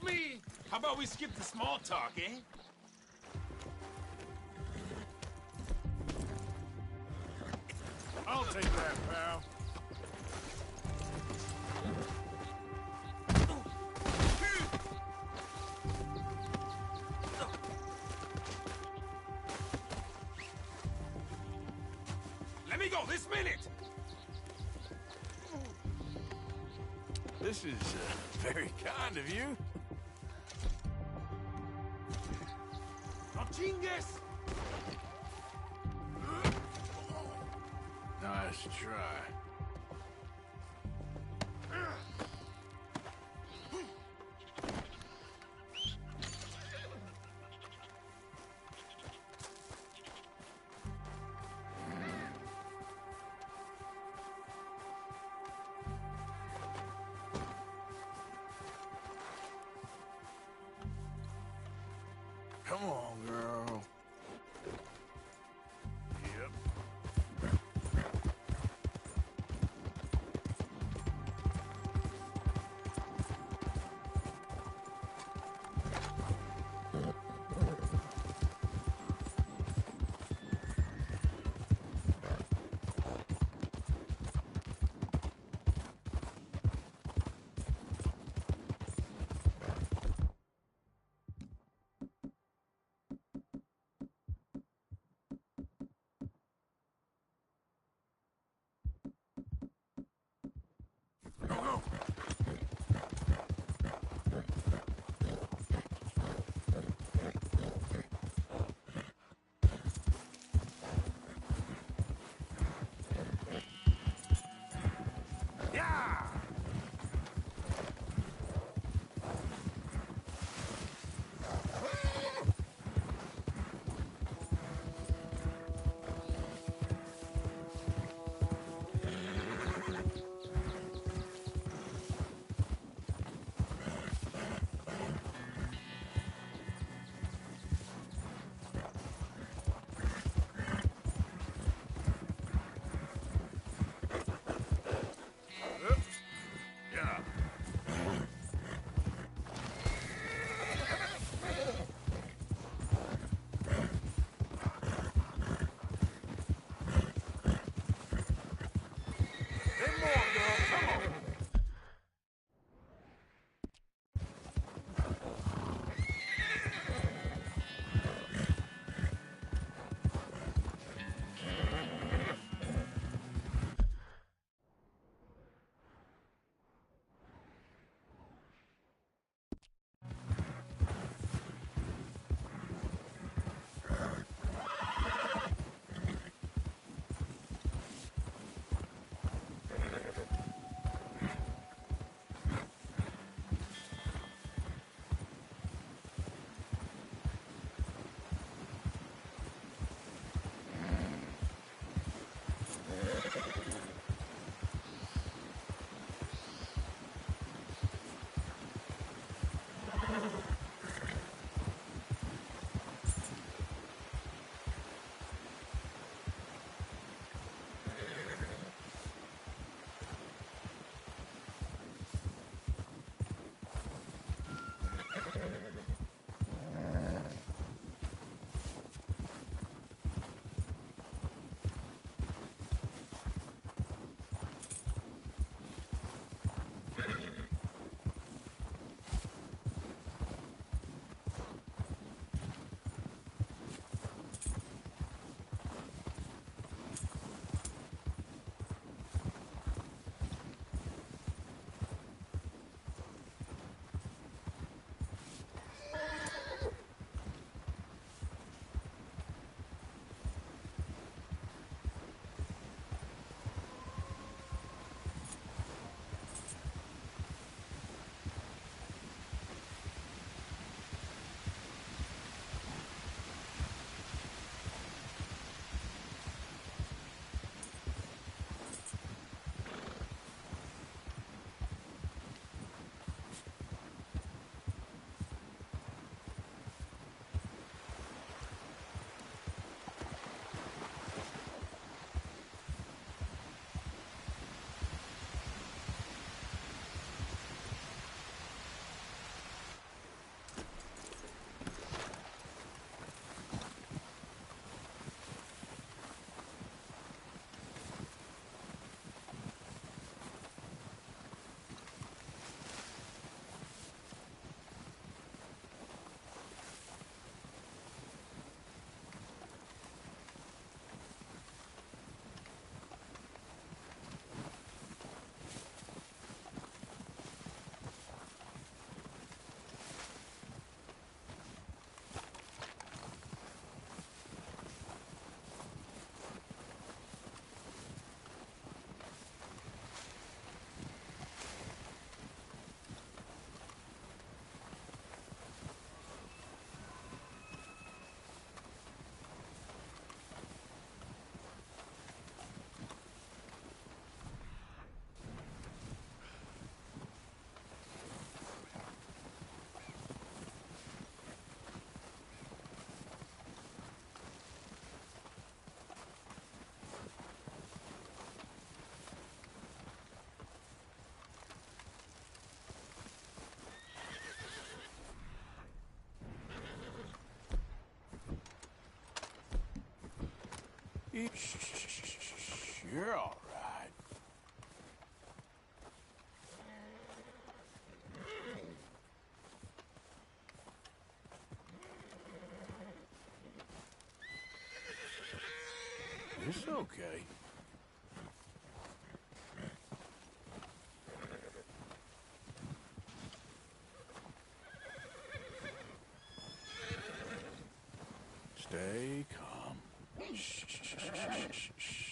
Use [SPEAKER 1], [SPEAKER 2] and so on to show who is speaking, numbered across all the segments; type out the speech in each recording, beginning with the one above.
[SPEAKER 1] me? How about we skip the small talk, eh?
[SPEAKER 2] I'll take that, pal.
[SPEAKER 1] Let me go this minute!
[SPEAKER 2] This is very kind of you.
[SPEAKER 1] No chingues!
[SPEAKER 2] Nice try. Come on, girl. Yep. You're all right. It's okay. Stay calm. Shh, shh, shh, shh, shh, shh.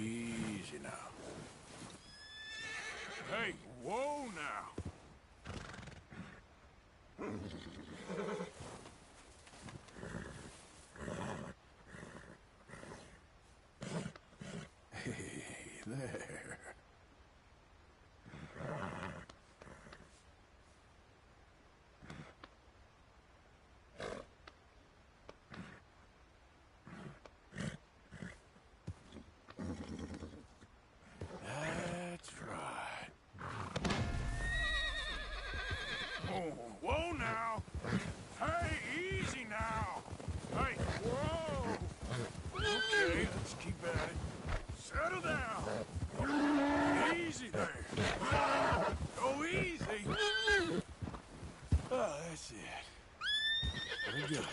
[SPEAKER 2] Easy now. Hey, whoa now. Hey, there. That's right. Oh, whoa now. Hey, easy now. Hey, whoa. Okay, let's keep at it. Settle down. Easy there. Go easy. Oh, that's it. Very good.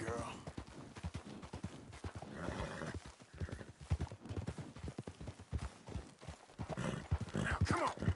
[SPEAKER 2] girl.
[SPEAKER 1] Now, come on.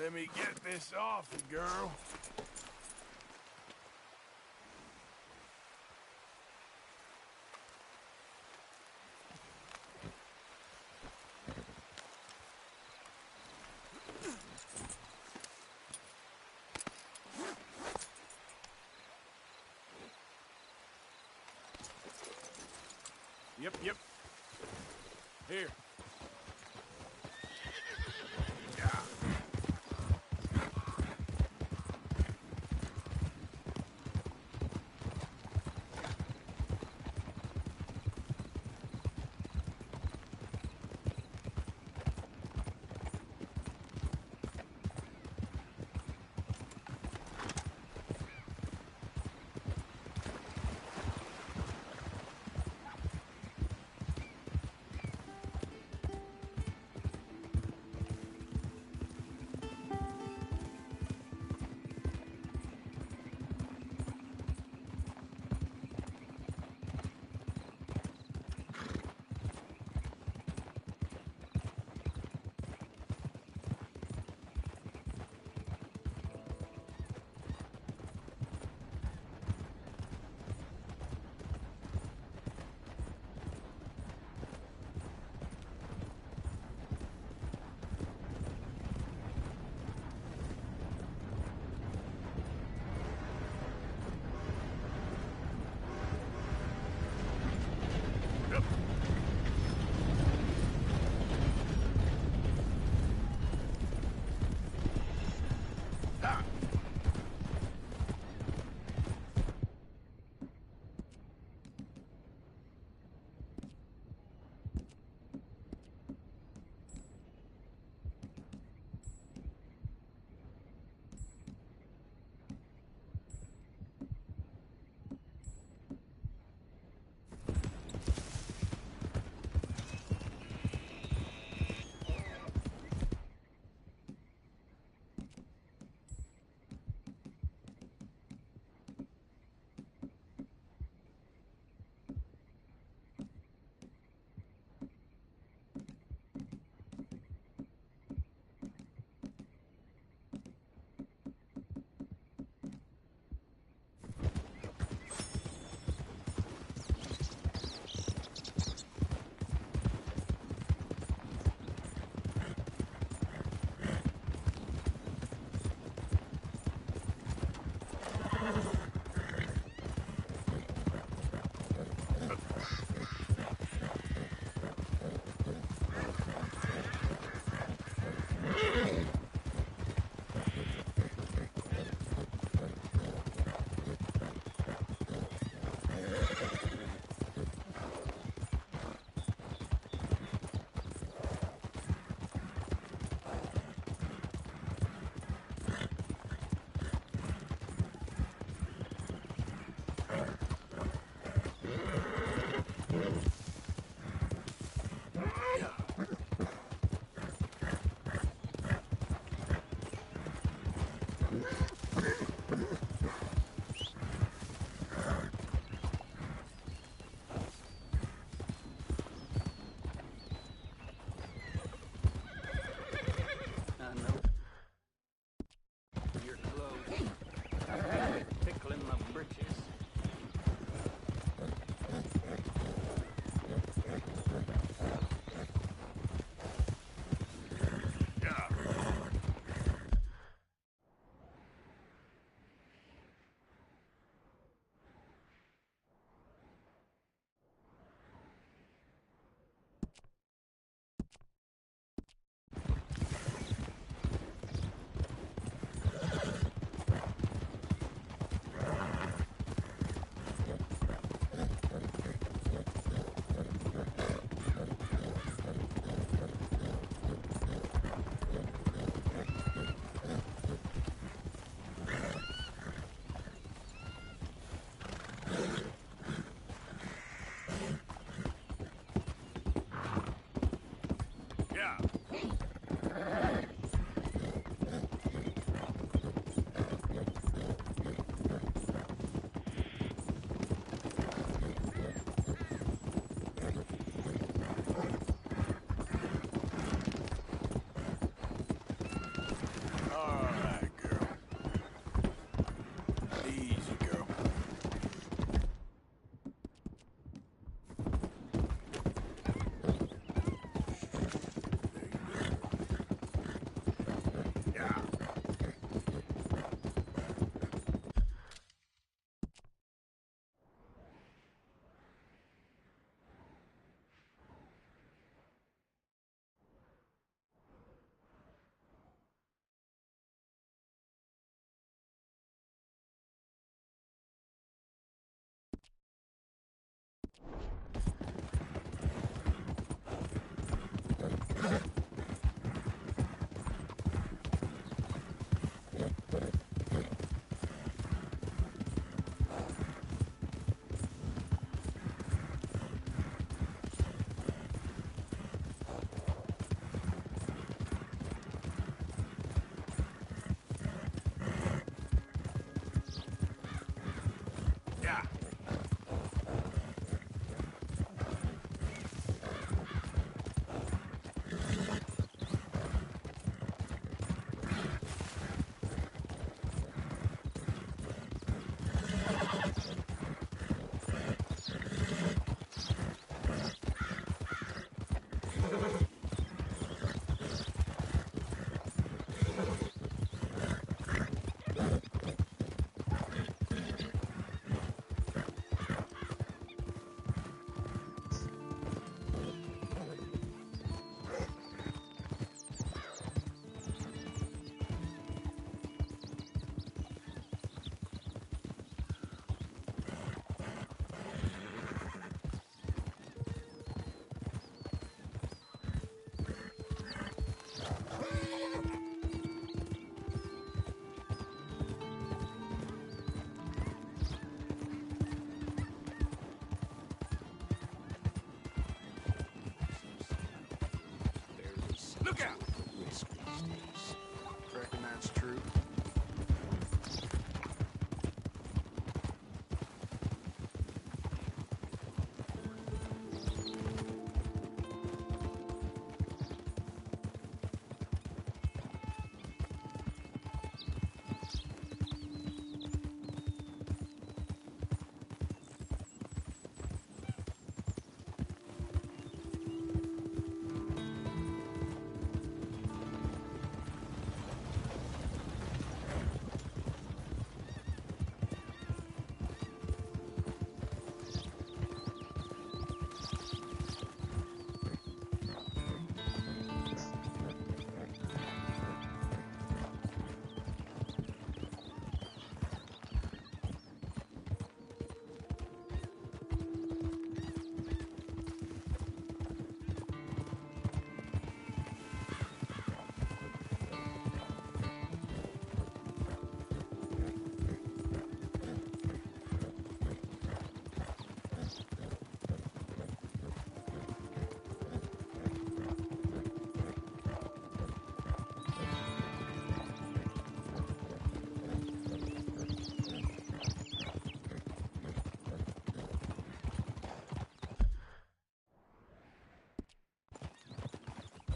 [SPEAKER 2] Let me get this off you, girl. Yep. Here.
[SPEAKER 1] Yeah. Look out!
[SPEAKER 2] Risk these days. Reckon that's true.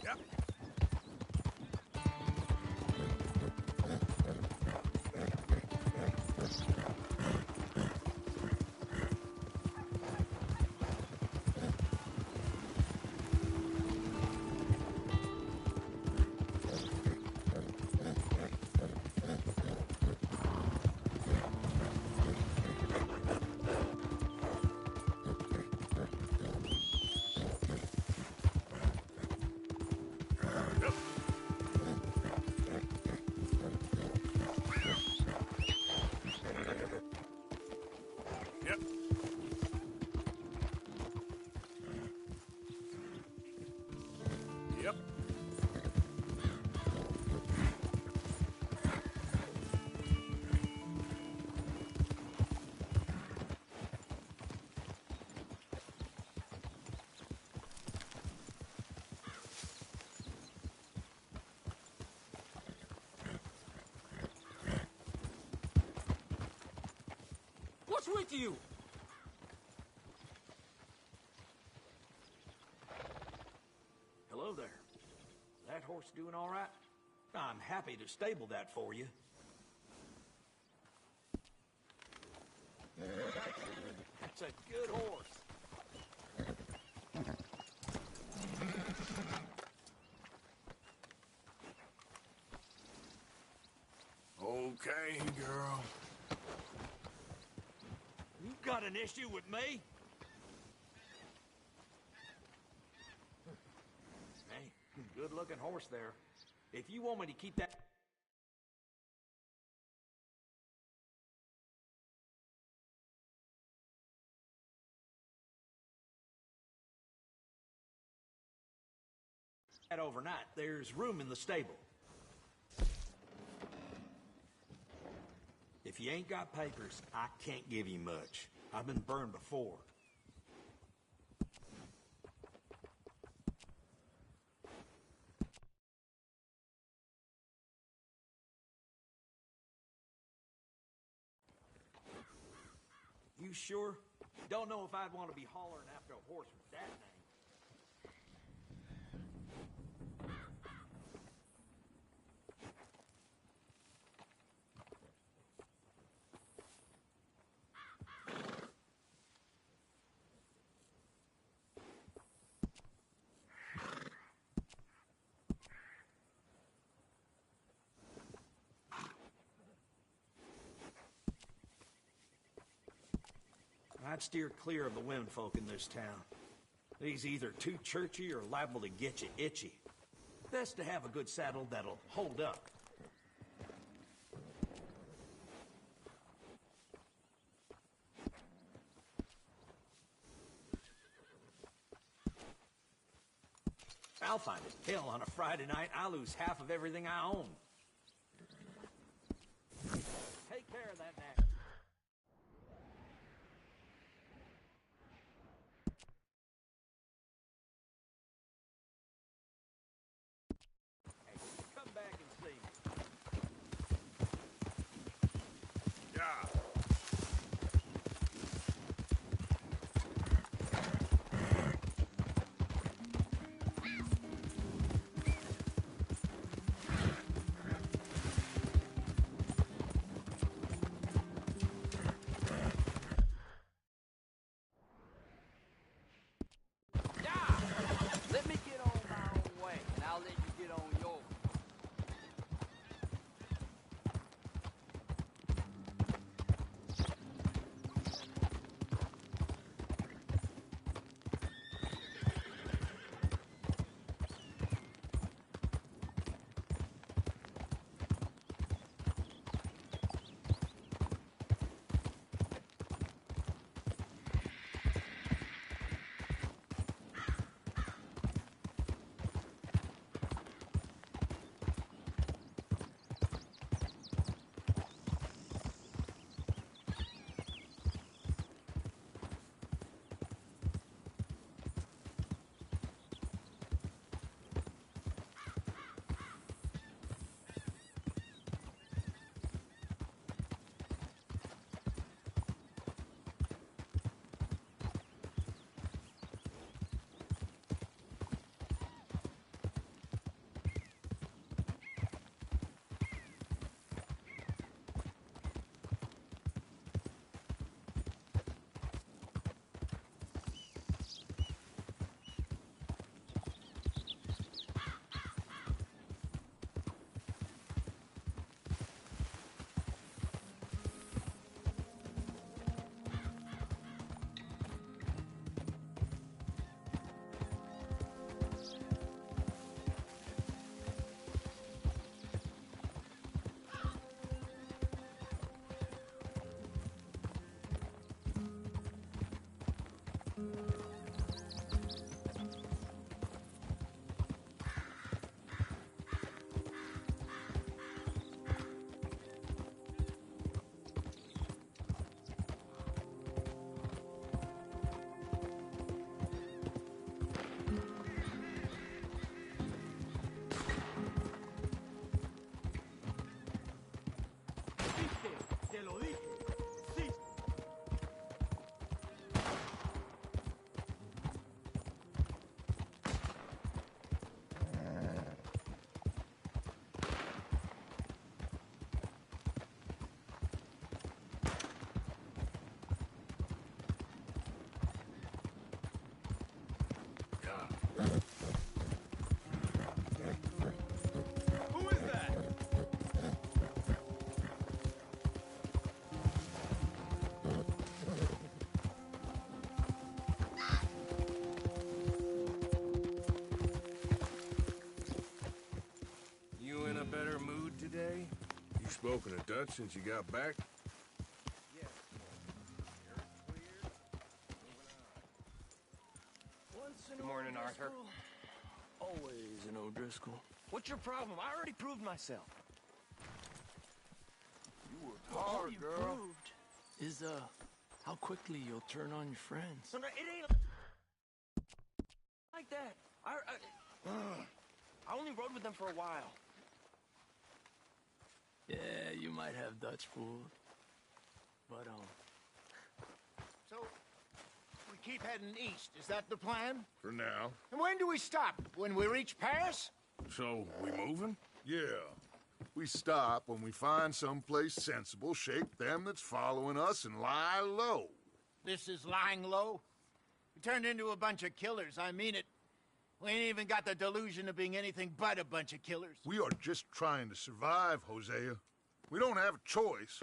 [SPEAKER 1] Yep. Yep. Yep.
[SPEAKER 3] What's with you? Hello there. That horse doing all right? I'm happy to stable that for you. That's a good horse.
[SPEAKER 1] Okay, girl.
[SPEAKER 3] You got an issue with me? Hey, good-looking horse there. If you want me to keep that... overnight. There's room in the stable. If you ain't got papers, I can't give you much. I've been burned before. You sure? Don't know if I'd want to be hollering after a horse with that name. I'd steer clear of the women folk in this town. They's either too churchy or liable to get you itchy. Best to have a good saddle that'll hold up. I'll find it. Hell, on a Friday night, I lose half of everything I own. Take care of that nag. Come back and see me.
[SPEAKER 1] Yeah.
[SPEAKER 4] Let me get on my own way, and I'll let you get on yours.
[SPEAKER 3] Te lo dije. Sí.
[SPEAKER 1] Who is that?
[SPEAKER 2] You in a better mood today?
[SPEAKER 1] You spoken a Dutch since you got back?
[SPEAKER 2] Yes.
[SPEAKER 4] Good morning, Arthur.
[SPEAKER 5] Always an O'Driscoll.
[SPEAKER 6] What's your problem? I already proved myself.
[SPEAKER 5] You worked
[SPEAKER 6] All
[SPEAKER 5] hard,
[SPEAKER 6] you
[SPEAKER 5] girl.
[SPEAKER 6] proved.
[SPEAKER 5] Is, how quickly you'll turn on your friends.
[SPEAKER 6] No, it ain't like that. I only rode with them for a while.
[SPEAKER 5] Yeah, you might have Dutch fooled. But,
[SPEAKER 7] So, we keep heading east. Is that the plan?
[SPEAKER 1] For now.
[SPEAKER 7] And when do we stop? When we reach Paris?
[SPEAKER 1] So, we moving?
[SPEAKER 2] Yeah. We stop when we find someplace sensible, shake them that's following us, and lie low.
[SPEAKER 7] This is lying low? We turned into a bunch of killers, I mean it. We ain't even got the delusion of being anything but a bunch of killers.
[SPEAKER 2] We are just trying to survive, Hosea. We don't have a choice.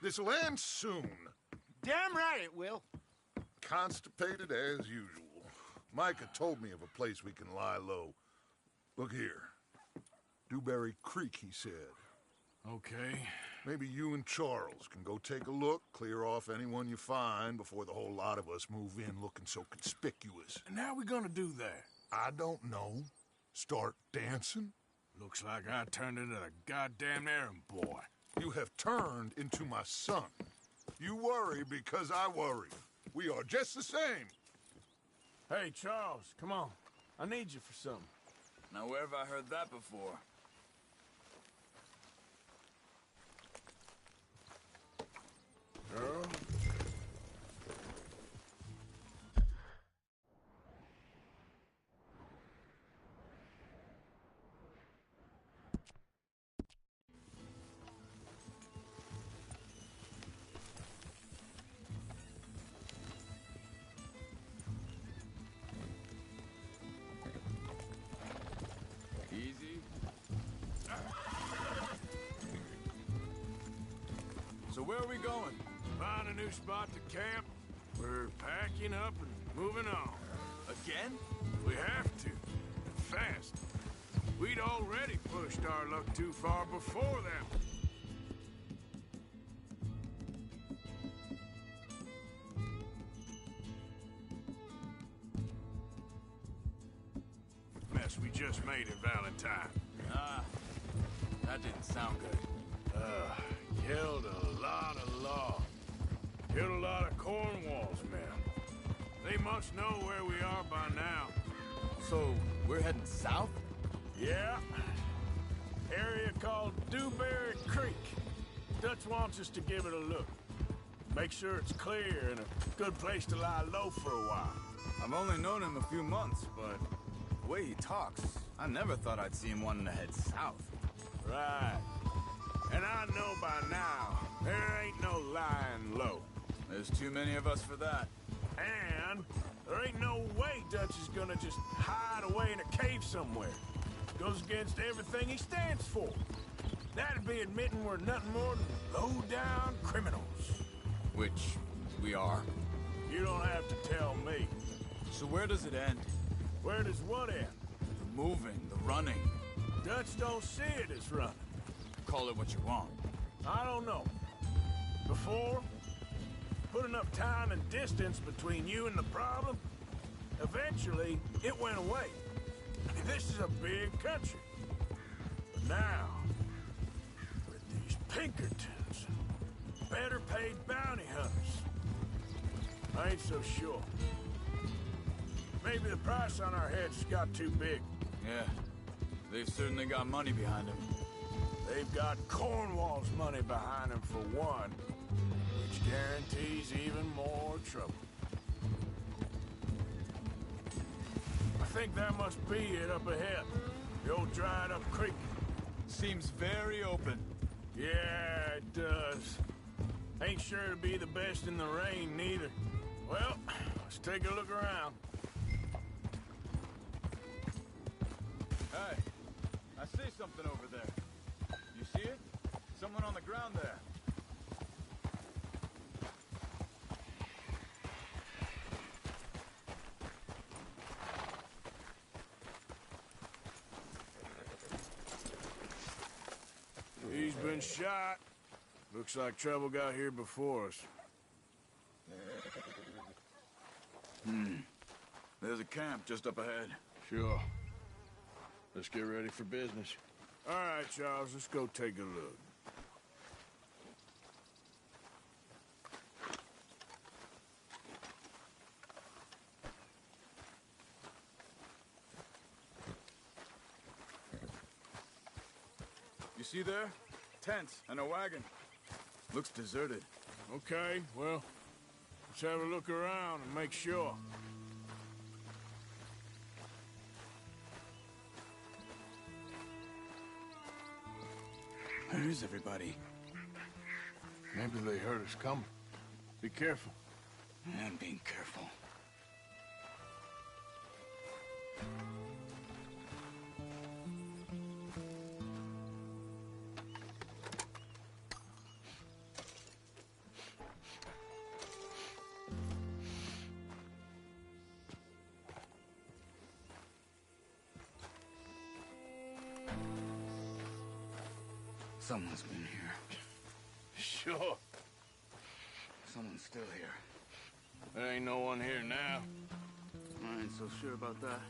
[SPEAKER 2] This'll end soon.
[SPEAKER 7] Damn right it will.
[SPEAKER 2] Constipated as usual. Micah told me of a place we can lie low. Look here. Dewberry Creek, he said.
[SPEAKER 1] Okay.
[SPEAKER 2] Maybe you and Charles can go take a look, clear off anyone you find before the whole lot of us move in looking so conspicuous.
[SPEAKER 1] And how we gonna do that?
[SPEAKER 2] I don't know. Start dancing?
[SPEAKER 1] Looks like I turned into the goddamn errand boy.
[SPEAKER 2] You have turned into my son. You worry because I worry. We are just the same.
[SPEAKER 1] Hey, Charles, come on. I need you for something.
[SPEAKER 8] Now, where have I heard that before?
[SPEAKER 1] Girl?
[SPEAKER 8] Easy. So where are we going?
[SPEAKER 1] Find a new spot to camp. We're packing up and moving on.
[SPEAKER 8] Again?
[SPEAKER 1] We have to. Fast. We'd already pushed our luck too far before them. Mess we just made in Valentine.
[SPEAKER 8] Ah, that didn't sound good.
[SPEAKER 1] Killed a lot of law. Killed a lot of Cornwall's men. They must know where we are by now.
[SPEAKER 8] So, we're heading south?
[SPEAKER 1] Yeah. Area called Dewberry Creek. Dutch wants us to give it a look. Make sure it's clear and a good place to lie low for a while.
[SPEAKER 8] I've only known him a few months, but the way he talks, I never thought I'd see him wanting to head south.
[SPEAKER 1] Right. And I know by now, there ain't no lying low.
[SPEAKER 8] There's too many of us for that.
[SPEAKER 1] And there ain't no way Dutch is gonna just hide away in a cave somewhere. Goes against everything he stands for. That'd be admitting we're nothing more than low-down criminals.
[SPEAKER 8] Which we are.
[SPEAKER 1] You don't have to tell me.
[SPEAKER 8] So where does it end?
[SPEAKER 1] Where does what end?
[SPEAKER 8] The moving, the running.
[SPEAKER 1] Dutch don't see it as running.
[SPEAKER 8] Call it what you want.
[SPEAKER 1] I don't know. Before, put enough time and distance between you and the problem, eventually it went away. I mean, this is a big country. But now, with these Pinkertons, better paid bounty hunters, I ain't so sure. Maybe the price on our heads got too big.
[SPEAKER 8] Yeah, they've certainly got money behind them.
[SPEAKER 1] They've got Cornwall's money behind them for one, which guarantees even more trouble. I think that must be it up ahead. The old dried-up creek.
[SPEAKER 8] Seems very open.
[SPEAKER 1] Yeah, it does. Ain't sure to be the best in the rain, neither. Well, let's take a look around.
[SPEAKER 8] Hey, I see something over there. You see it? Someone on the ground there.
[SPEAKER 1] He's been shot. Looks like trouble got here before us.
[SPEAKER 8] There's a camp just up ahead.
[SPEAKER 1] Sure.
[SPEAKER 8] Let's get ready for business.
[SPEAKER 1] All right, Charles, let's go take a look.
[SPEAKER 8] You see there? Tents and a wagon. Looks deserted.
[SPEAKER 1] Okay, well, let's have a look around and make sure.
[SPEAKER 8] Where is everybody?
[SPEAKER 1] Maybe they heard us coming. Be careful.
[SPEAKER 8] I'm being careful.
[SPEAKER 5] Someone's been here.
[SPEAKER 1] Sure.
[SPEAKER 5] Someone's still here.
[SPEAKER 1] There ain't no one here now.
[SPEAKER 5] I ain't so sure about that.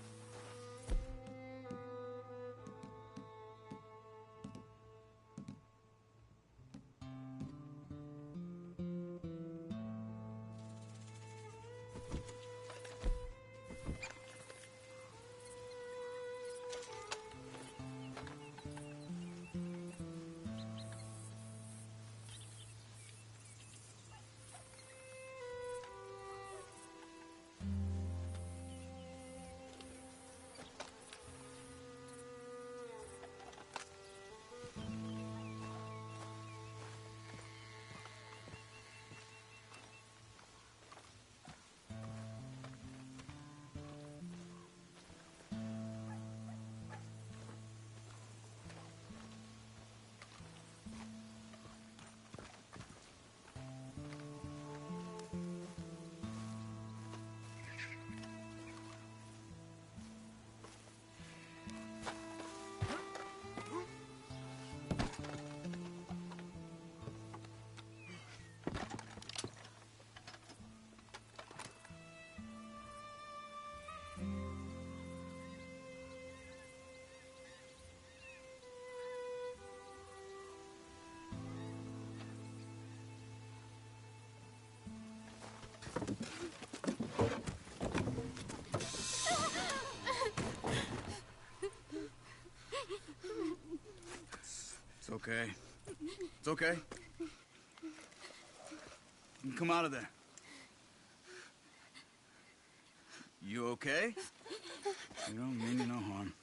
[SPEAKER 5] It's okay. It's okay. You can come out of there. You okay? You don't mean you no harm.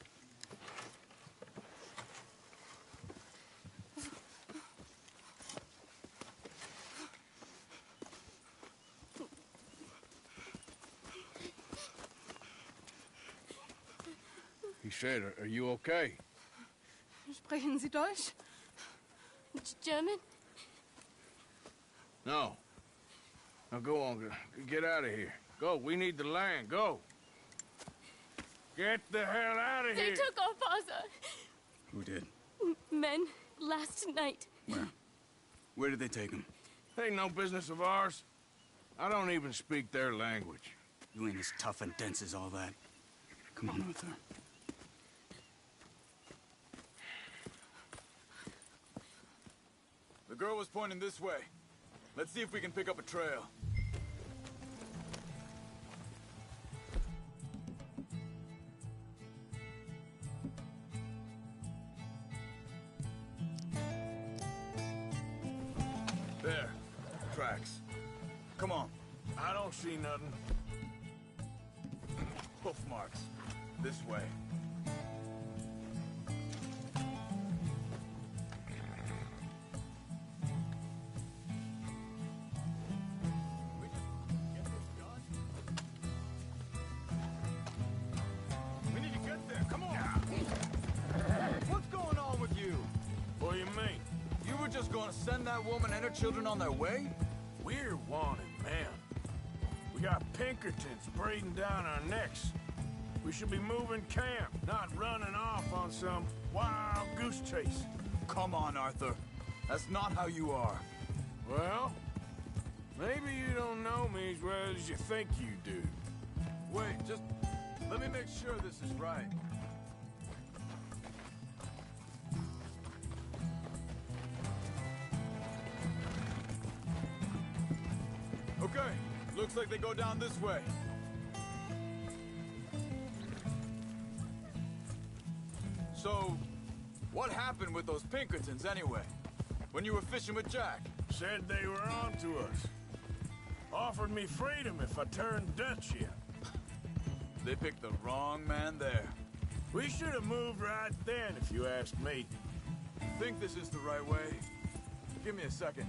[SPEAKER 1] He said, are you okay?
[SPEAKER 9] Sprechen Sie Deutsch? German?
[SPEAKER 1] No. Now go on, get out of here. Go, we need the land, go. Get the hell out of
[SPEAKER 9] They
[SPEAKER 1] here.
[SPEAKER 9] took our father.
[SPEAKER 5] Who did?
[SPEAKER 9] Men, last night.
[SPEAKER 5] Where? Where did they take him?
[SPEAKER 1] Ain't no business of ours. I don't even speak their language.
[SPEAKER 5] You ain't as tough and dense as all that. Come on, Arthur.
[SPEAKER 8] The girl was pointing this way. Let's see if we can pick up a trail. There. Tracks. Come on.
[SPEAKER 1] I don't see nothing.
[SPEAKER 8] Hoof marks. This way. We need to get there. Come on. What's going on with you?
[SPEAKER 1] What do you mean?
[SPEAKER 8] You were just going to send that woman and her children on their way?
[SPEAKER 1] We're wanted, man. We got Pinkertons breathing down our necks. We should be moving camp, not running off on some wild goose chase.
[SPEAKER 8] Come on, Arthur. That's not how you are.
[SPEAKER 1] Well, maybe you don't know me as well as you think you do.
[SPEAKER 8] Wait, just let me make sure this is right. Looks like they go down this way. So, what happened with those Pinkertons anyway? When you were fishing with Jack?
[SPEAKER 1] Said they were on to us. Offered me freedom if I turned Dutch yet.
[SPEAKER 8] They picked the wrong man there.
[SPEAKER 1] We should have moved right then, if you ask me.
[SPEAKER 8] Think this is the right way? Give me a second.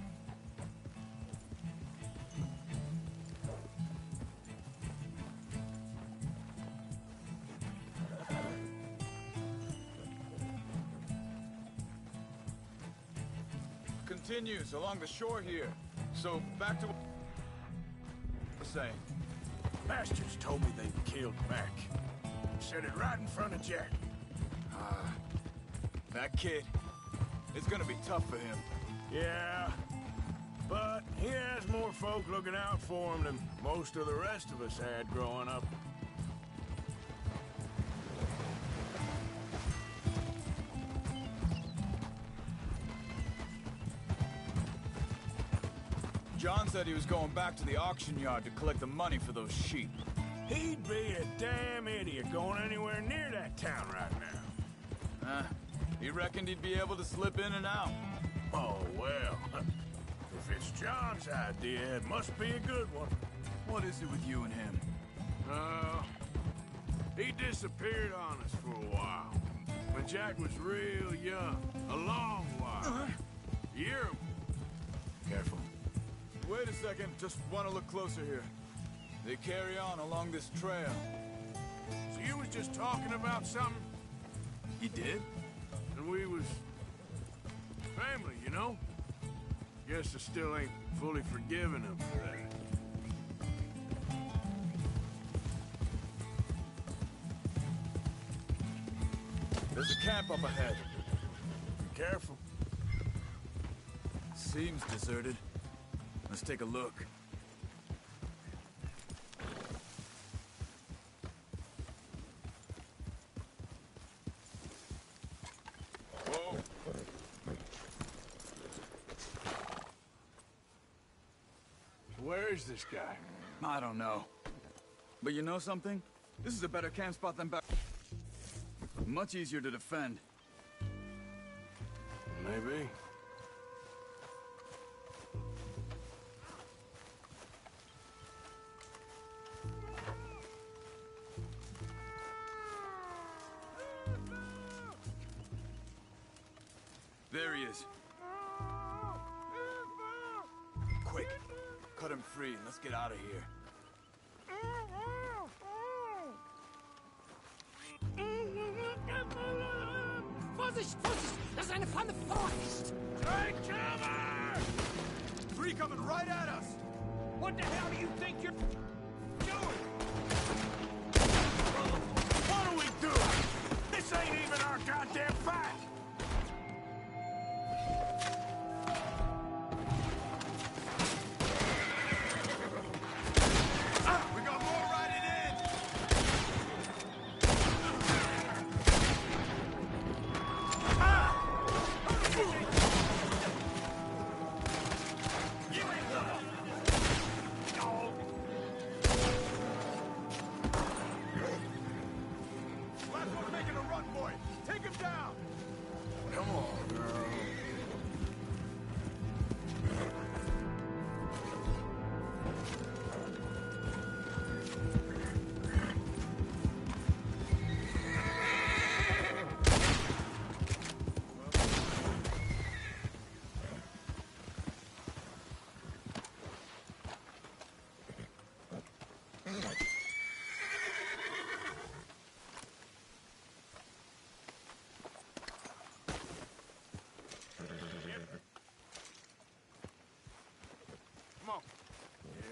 [SPEAKER 8] Continues along the shore here. So, back to what I was saying.
[SPEAKER 1] Bastards told me they'd killed Mac. Said it right in front of Jack.
[SPEAKER 8] That kid, it's gonna be tough for him.
[SPEAKER 1] Yeah, but he has more folk looking out for him than most of the rest of us had growing up.
[SPEAKER 8] John said he was going back to the auction yard to collect the money for those sheep.
[SPEAKER 1] He'd be a damn idiot going anywhere near that town right now.
[SPEAKER 8] He reckoned he'd be able to slip in and out.
[SPEAKER 1] Oh, well. If it's John's idea, it must be a good one.
[SPEAKER 8] What is it with you and him?
[SPEAKER 1] He disappeared on us for a while. When Jack was real young. A long while. Year. Careful.
[SPEAKER 8] Wait a second, just want to look closer here. They carry on along this trail.
[SPEAKER 1] So you was just talking about something?
[SPEAKER 8] He did?
[SPEAKER 1] And we was... family, you know? Guess I still ain't fully forgiven him for that.
[SPEAKER 8] There's a camp up ahead.
[SPEAKER 1] Be careful.
[SPEAKER 8] Seems deserted. Let's take a look. Whoa.
[SPEAKER 1] Where is this guy?
[SPEAKER 8] I don't know. But you know something? This is a better camp spot than back. Much easier to defend.
[SPEAKER 1] Maybe.
[SPEAKER 8] There he is. Quick, cut him free and let's get out of here.
[SPEAKER 7] Vorsicht, Vorsicht! Das ist eine Pfanne! Vorsicht!
[SPEAKER 1] Take cover!
[SPEAKER 8] Three coming right at us!
[SPEAKER 7] What the hell do you think you're doing?
[SPEAKER 1] What are we doing? This ain't even our goddamn fight!
[SPEAKER 8] We got more riding in! Last one's making a run for it! Take him down!
[SPEAKER 1] Come on, girl. Come on.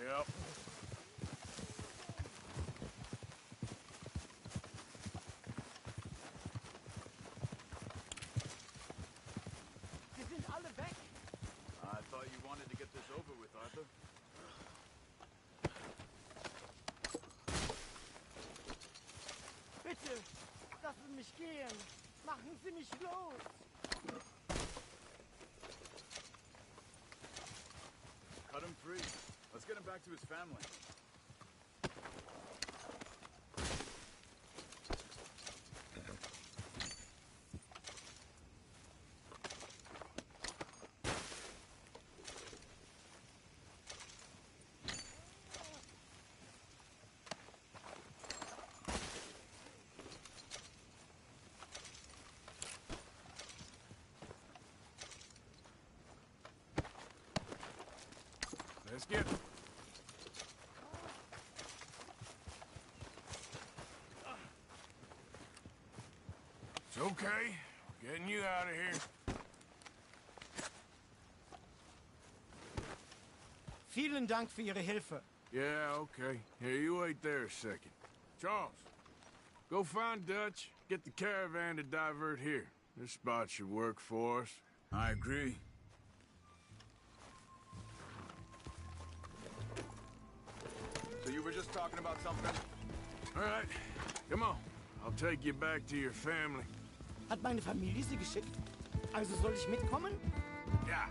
[SPEAKER 1] Yep.
[SPEAKER 7] Sie sind alle weg!
[SPEAKER 8] I thought you wanted to get this over with, Arthur.
[SPEAKER 7] Bitte, lassen mich gehen! Machen Sie mich los!
[SPEAKER 8] Cut him free. Let's Let's get him back to his family.
[SPEAKER 1] Let's get... It's okay. Getting you out of here.
[SPEAKER 7] Vielen Dank für Ihre Hilfe.
[SPEAKER 1] Yeah, okay. Here, you wait there a second. Charles, go find Dutch. Get the caravan to divert here. This spot should work for us.
[SPEAKER 5] I agree.
[SPEAKER 8] So you were just talking about something?
[SPEAKER 1] All right, come on. I'll take you back to your family.
[SPEAKER 7] Hat meine Familie Sie geschickt? Also soll ich mitkommen?
[SPEAKER 1] Yeah.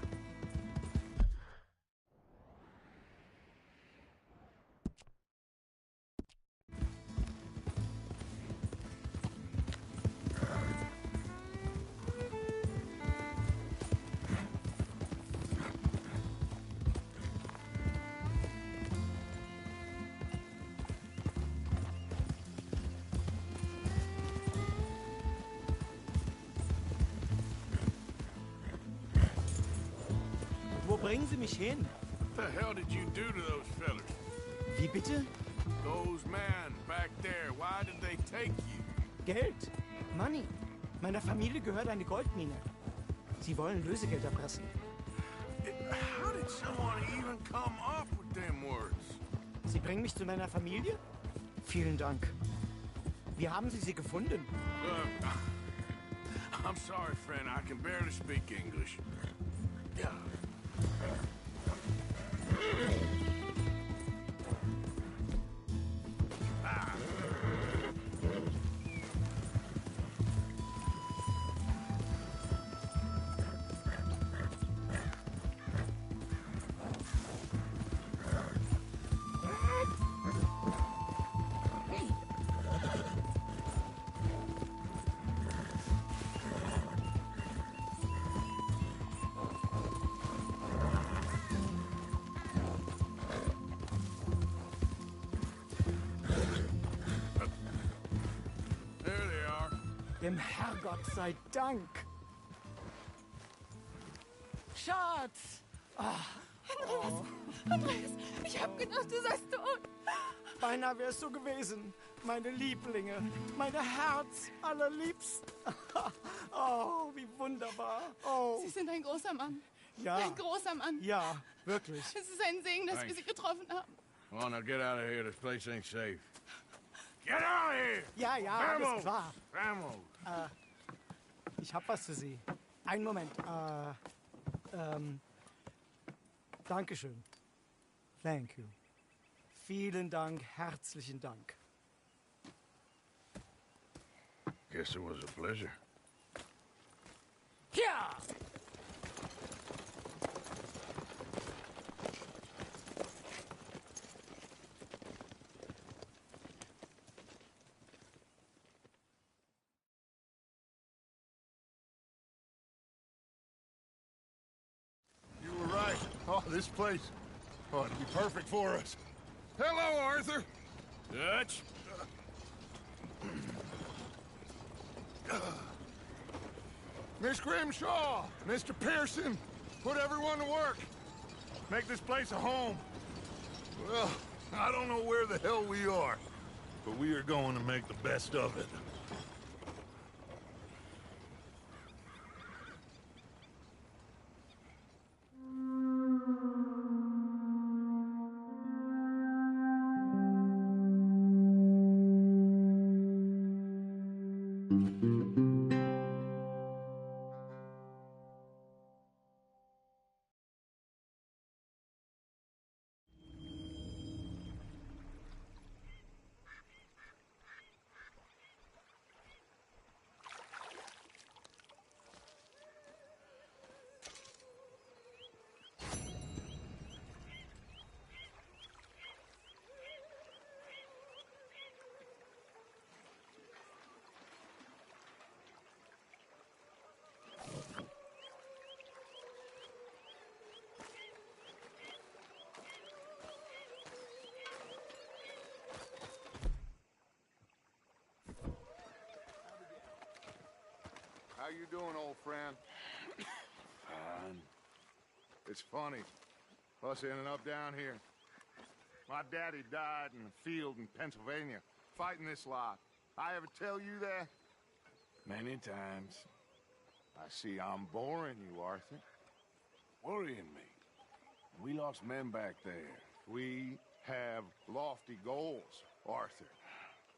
[SPEAKER 7] Wo bringen Sie mich hin?
[SPEAKER 1] What the hell did you do to those fellers?
[SPEAKER 7] Wie bitte?
[SPEAKER 1] Those men back there, why did they take you?
[SPEAKER 7] Geld. Money. Meiner Familie gehört eine Goldmine. Sie wollen Lösegeld erpressen.
[SPEAKER 1] How did someone even come up with them words?
[SPEAKER 7] Sie bringen mich zu meiner Familie? Vielen Dank. Wie haben Sie sie gefunden?
[SPEAKER 1] I'm sorry, friend. I can barely speak English. Yeah.
[SPEAKER 7] Dem Herrgott sei Dank. Schatz!
[SPEAKER 9] Andreas, ich hab gedacht, du seist tot.
[SPEAKER 7] Beinahe wär's so gewesen. Meine Lieblinge, meine Herz allerliebst. Oh, wie wunderbar. Oh,
[SPEAKER 9] Sie sind ein großer Mann.
[SPEAKER 7] ja.
[SPEAKER 9] Ein großer Mann.
[SPEAKER 7] Ja, wirklich.
[SPEAKER 9] Es ist ein Segen, dass wir Sie getroffen haben.
[SPEAKER 1] Come on, now get out of here. This place ain't safe. Get out of here!
[SPEAKER 7] Ja, ja, alles klar.
[SPEAKER 1] Vamos!
[SPEAKER 7] Ich hab was für Sie. Einen Moment. Dankeschön. Thank you. Vielen Dank, herzlichen Dank.
[SPEAKER 1] Guess it was a pleasure.
[SPEAKER 7] Ja!
[SPEAKER 2] Oh, this place. Oh, it'd be perfect for us. Hello, Arthur.
[SPEAKER 1] Dutch?
[SPEAKER 2] Miss Grimshaw, Mr. Pearson, put everyone to work. Make this place a home. Well, I don't know where the hell we are, but we are going to make the best of it. you doing, old friend?
[SPEAKER 1] Fine.
[SPEAKER 2] It's funny, us ending up down here. My daddy died in the field in Pennsylvania, fighting this lot. I ever tell you that?
[SPEAKER 1] Many times.
[SPEAKER 2] I see I'm boring you, Arthur.
[SPEAKER 1] Worrying me. We lost men back there.
[SPEAKER 2] We have lofty goals, Arthur.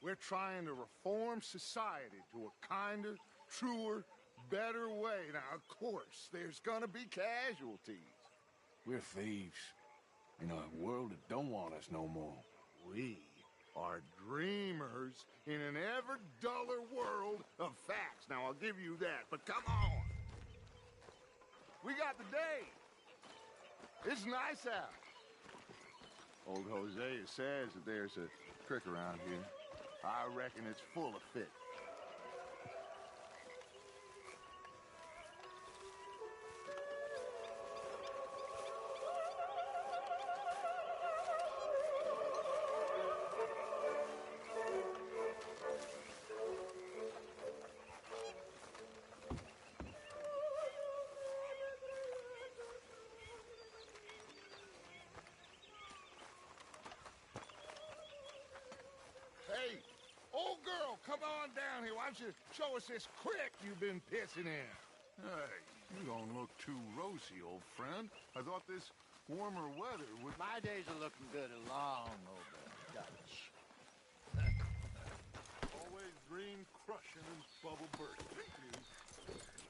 [SPEAKER 2] We're trying to reform society to a kinder, truer, better way. Now, of course, there's gonna be casualties.
[SPEAKER 1] We're thieves. In a world that don't want us no more.
[SPEAKER 2] We are dreamers in an ever duller world of facts. Now, I'll give you that, but come on. We got the day. It's nice out. Old Hosea says that there's a creek around here. I reckon it's full of fish. Hey, old girl, come on down here. Why don't you show us this creek you've been pissing in? Hey, you don't look too rosy, old friend. I thought this warmer weather would...
[SPEAKER 7] My days are looking good along over Dutch.
[SPEAKER 2] Always green crushing and bubble bursting.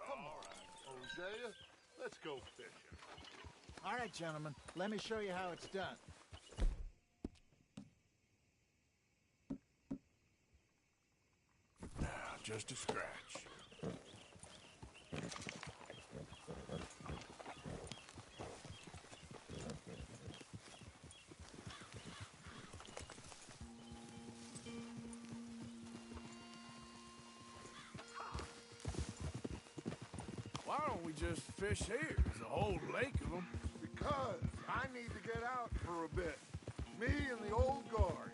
[SPEAKER 2] Come on, Hosea. Let's go fishing.
[SPEAKER 7] All right, gentlemen, let me show you how it's done.
[SPEAKER 1] Just a scratch. Why don't we just fish here? There's a whole lake of them.
[SPEAKER 2] Because I need to get out for a bit. Me and the old guard.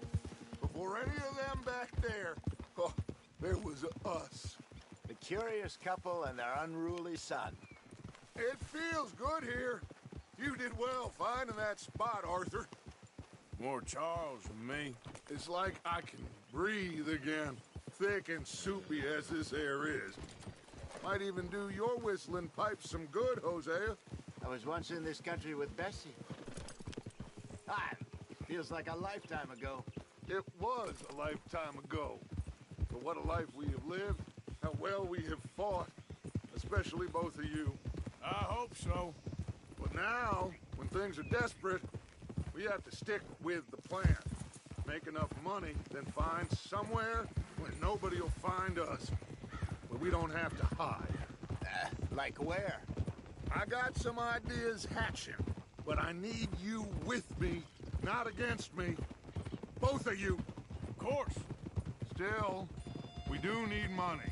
[SPEAKER 2] Before any of them back there, oh, there was us.
[SPEAKER 7] The curious couple and their unruly son.
[SPEAKER 2] It feels good here. You did well finding that spot, Arthur.
[SPEAKER 1] More Charles than me.
[SPEAKER 2] It's like I can breathe again, thick and soupy as this air is. Might even do your whistling pipes some good, Hosea.
[SPEAKER 7] I was once in this country with Bessie. Ah, feels like a lifetime ago.
[SPEAKER 2] It was a lifetime ago. But what a life we have lived, how well we have fought, especially both of you.
[SPEAKER 1] I hope so.
[SPEAKER 2] But now, when things are desperate, we have to stick with the plan. Make enough money, then find somewhere where nobody will find us. Where we don't have to hide.
[SPEAKER 7] Like where?
[SPEAKER 2] I got some ideas hatching, but I need you with me, not against me. Both of you.
[SPEAKER 1] Of course.
[SPEAKER 2] Still, we do need money.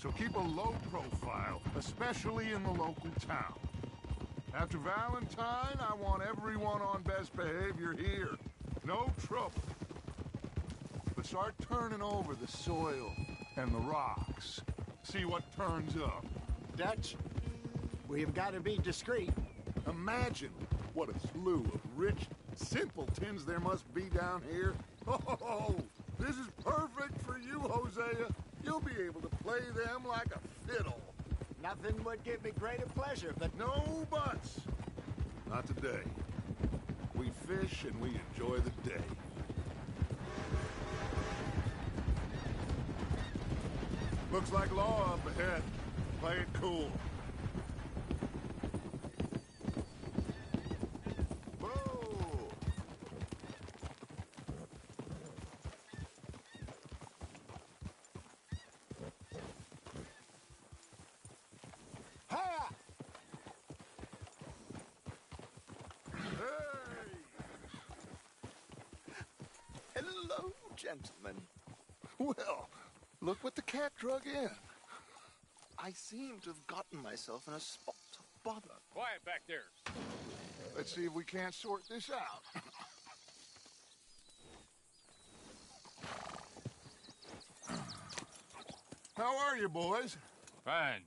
[SPEAKER 2] So keep a low profile, especially in the local town. After Valentine, I want everyone on best behavior here. No trouble. But start turning over the soil and the rocks. See what turns up.
[SPEAKER 7] Dutch, we've got to be discreet.
[SPEAKER 2] Imagine what a slew of rich simpletons there must be down here. Oh, this is perfect for you, Hosea. You'll be able to play them like a fiddle.
[SPEAKER 7] Nothing would give me greater pleasure, but
[SPEAKER 2] No buts. Not today. We fish and we enjoy the day. Looks like law up ahead. Play it cool. Whoa!
[SPEAKER 7] ha!
[SPEAKER 2] Hey!
[SPEAKER 10] Hello, gentlemen.
[SPEAKER 2] Well, look what the cat drug in.
[SPEAKER 10] I seem to have gotten myself in a spot of bother.
[SPEAKER 6] Quiet back there.
[SPEAKER 2] Let's see if we can't sort this out. How are you, boys?
[SPEAKER 6] Fine.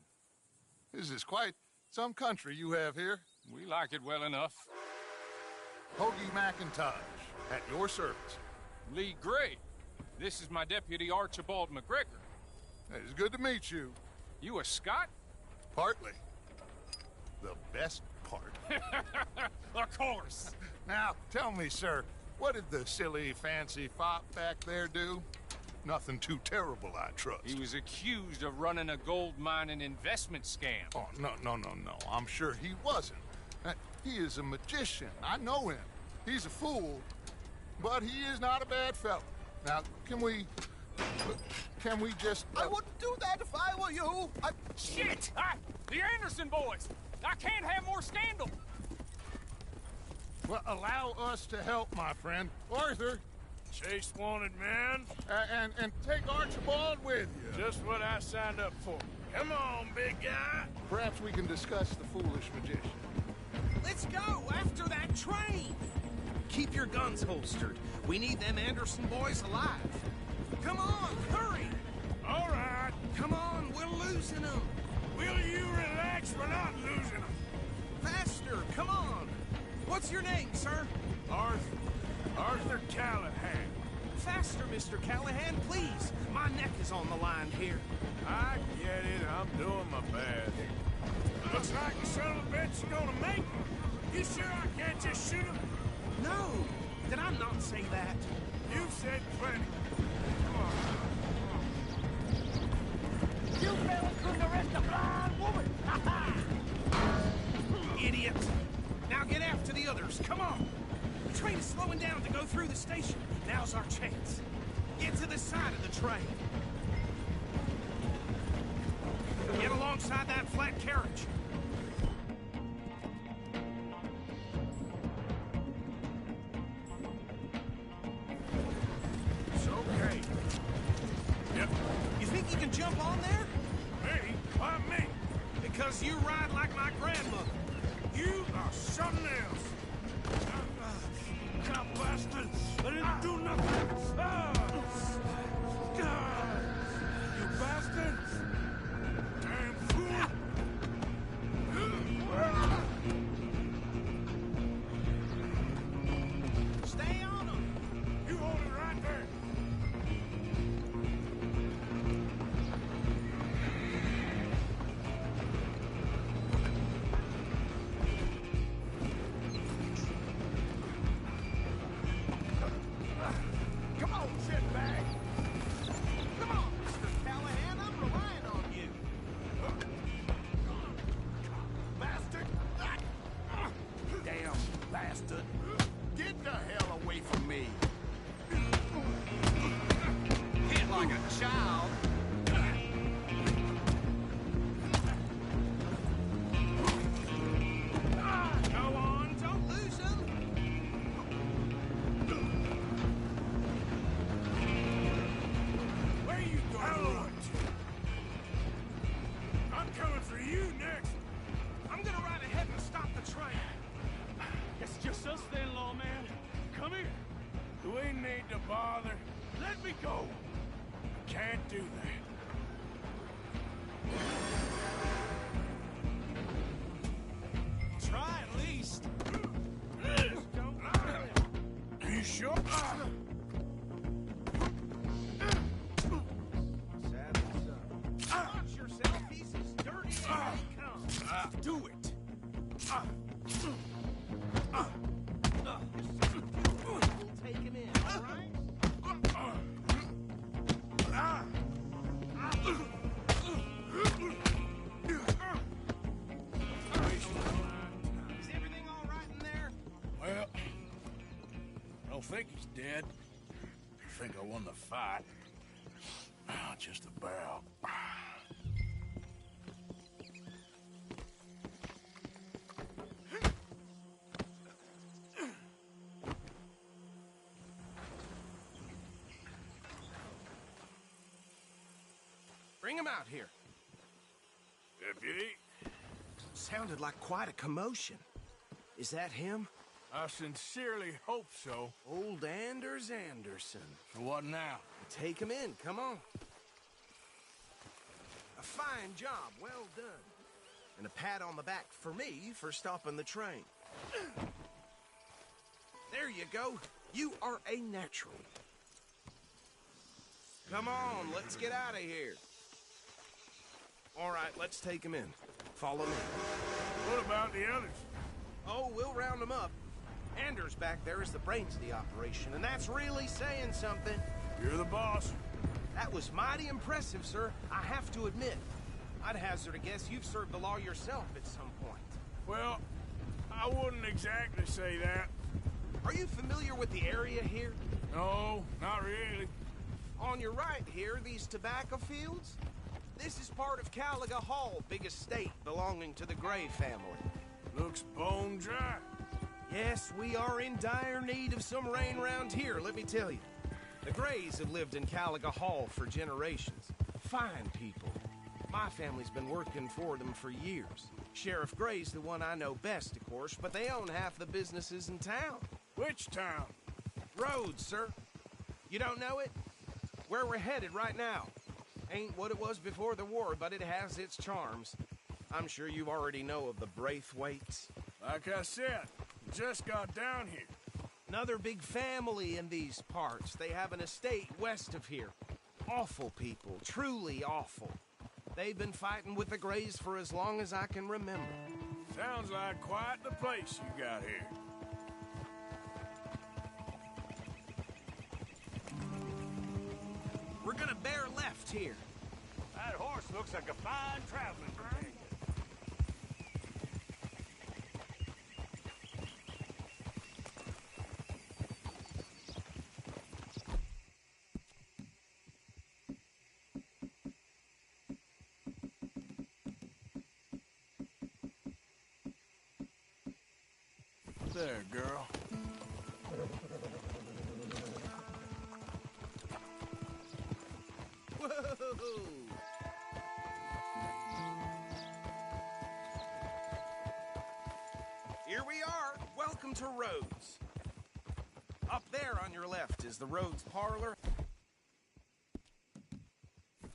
[SPEAKER 2] This is quite some country you have here.
[SPEAKER 11] We like it well enough.
[SPEAKER 2] Hoagie McIntosh, at your service.
[SPEAKER 11] Lee Gray. This is my deputy Archibald McGregor.
[SPEAKER 2] It's good to meet you.
[SPEAKER 11] You a Scot?
[SPEAKER 2] Partly. The best part.
[SPEAKER 11] Of course.
[SPEAKER 2] Now, tell me, sir, what did the silly, fancy fop back there do? Nothing too terrible, I trust.
[SPEAKER 11] He was accused of running a gold mining investment scam.
[SPEAKER 2] Oh, no. I'm sure he wasn't. He is a magician. I know him. He's a fool, but he is not a bad fellow. Now, can we just...
[SPEAKER 10] I wouldn't do that if I were you.
[SPEAKER 11] Shit! The Anderson boys! I can't have more scandal!
[SPEAKER 2] Well, allow us to help, my friend. Arthur.
[SPEAKER 1] Chase wanted man.
[SPEAKER 2] And take Archibald with you.
[SPEAKER 1] Just what I signed up for. Come on, big guy.
[SPEAKER 2] Perhaps we can discuss the foolish magician.
[SPEAKER 12] Let's go after that train. Keep your guns holstered. We need them Anderson boys alive. Come on, hurry.
[SPEAKER 1] All right.
[SPEAKER 12] Come on, we're losing them.
[SPEAKER 1] Will you relax? We're not losing them.
[SPEAKER 12] Faster, come on. What's your name, sir?
[SPEAKER 1] Arthur Callahan.
[SPEAKER 12] Faster, Mr. Callahan, please. My neck is on the line here.
[SPEAKER 1] I get it. I'm doing my best. Looks like the son of a bitch is gonna make me. You sure I can't just shoot him?
[SPEAKER 12] No. Did I not say that?
[SPEAKER 1] You've said plenty. Come on.
[SPEAKER 4] You fellas couldn't arrest a blind woman!
[SPEAKER 12] Idiot. Now get after the others. Come on. The train is slowing down to go through the station. Now's our chance. Get to the side of the train. Get alongside that flat carriage.
[SPEAKER 1] It's okay. Yep.
[SPEAKER 12] You think you can jump on there?
[SPEAKER 1] Me? Why me?
[SPEAKER 12] Because you ride like my grandmother.
[SPEAKER 1] You are something else. God, bastard! I didn't do nothing! God! You bastard! Damn fool!
[SPEAKER 12] Stay on them!
[SPEAKER 1] You hold it right there!
[SPEAKER 12] Come on, shitbag! Come on, Mr. Callahan, I'm relying on you. Bastard! Damn bastard! Get the hell away from me! Hit like a child! Go on, don't lose him!
[SPEAKER 1] Where you going? I'm coming for you next!
[SPEAKER 12] I'm gonna ride ahead and stop the train.
[SPEAKER 11] It's just us then, lawman. Come here.
[SPEAKER 1] Do we need to bother?
[SPEAKER 11] Let me go.
[SPEAKER 1] Can't do that.
[SPEAKER 12] Try at least.
[SPEAKER 1] Are you sure?
[SPEAKER 12] Watch yourself, he's as dirty as they come.
[SPEAKER 11] Do it.
[SPEAKER 12] We'll take him in, all right? Is everything all right in there?
[SPEAKER 1] Well, I don't think he's dead. I think I won the fight. Just about.
[SPEAKER 12] Bring him out here.
[SPEAKER 1] Deputy?
[SPEAKER 12] Sounded like quite a commotion. Is that him?
[SPEAKER 1] I sincerely hope so.
[SPEAKER 12] Old Anders Anderson.
[SPEAKER 1] So what now?
[SPEAKER 12] Take him in, come on. A fine job, well done. And a pat on the back for me for stopping the train. There you go. You are a natural. Come on, let's get out of here. All right, let's take him in. Follow me.
[SPEAKER 1] What about the others?
[SPEAKER 12] Oh, we'll round them up. Anders back there is the brains of the operation, and that's really saying something.
[SPEAKER 1] You're the boss.
[SPEAKER 12] That was mighty impressive, sir. I have to admit. I'd hazard a guess you've served the law yourself at some point.
[SPEAKER 1] Well, I wouldn't exactly say that.
[SPEAKER 12] Are you familiar with the area here?
[SPEAKER 1] No, not really.
[SPEAKER 12] On your right here, these tobacco fields? This is part of Caliga Hall, big estate belonging to the Gray family.
[SPEAKER 1] Looks bone dry.
[SPEAKER 12] Yes, we are in dire need of some rain around here, let me tell you. The Grays have lived in Caliga Hall for generations. Fine people. My family's been working for them for years. Sheriff Gray's the one I know best, of course, but they own half the businesses in town.
[SPEAKER 1] Which town?
[SPEAKER 12] Rhodes, sir. You don't know it? Where we're headed right now. Ain't what it was before the war, but it has its charms. I'm sure you already know of the Braithwaites.
[SPEAKER 1] Like I said, just got down here.
[SPEAKER 12] Another big family in these parts. They have an estate west of here. Awful people, truly awful. They've been fighting with the Grays for as long as I can remember.
[SPEAKER 1] Sounds like quite the place you got here.
[SPEAKER 12] We're gonna bear left here.
[SPEAKER 1] That horse looks like a fine traveling companion. There, girl.
[SPEAKER 12] Whoa! Here we are. Welcome to Rhodes. Up there on your left is the Rhodes Parlor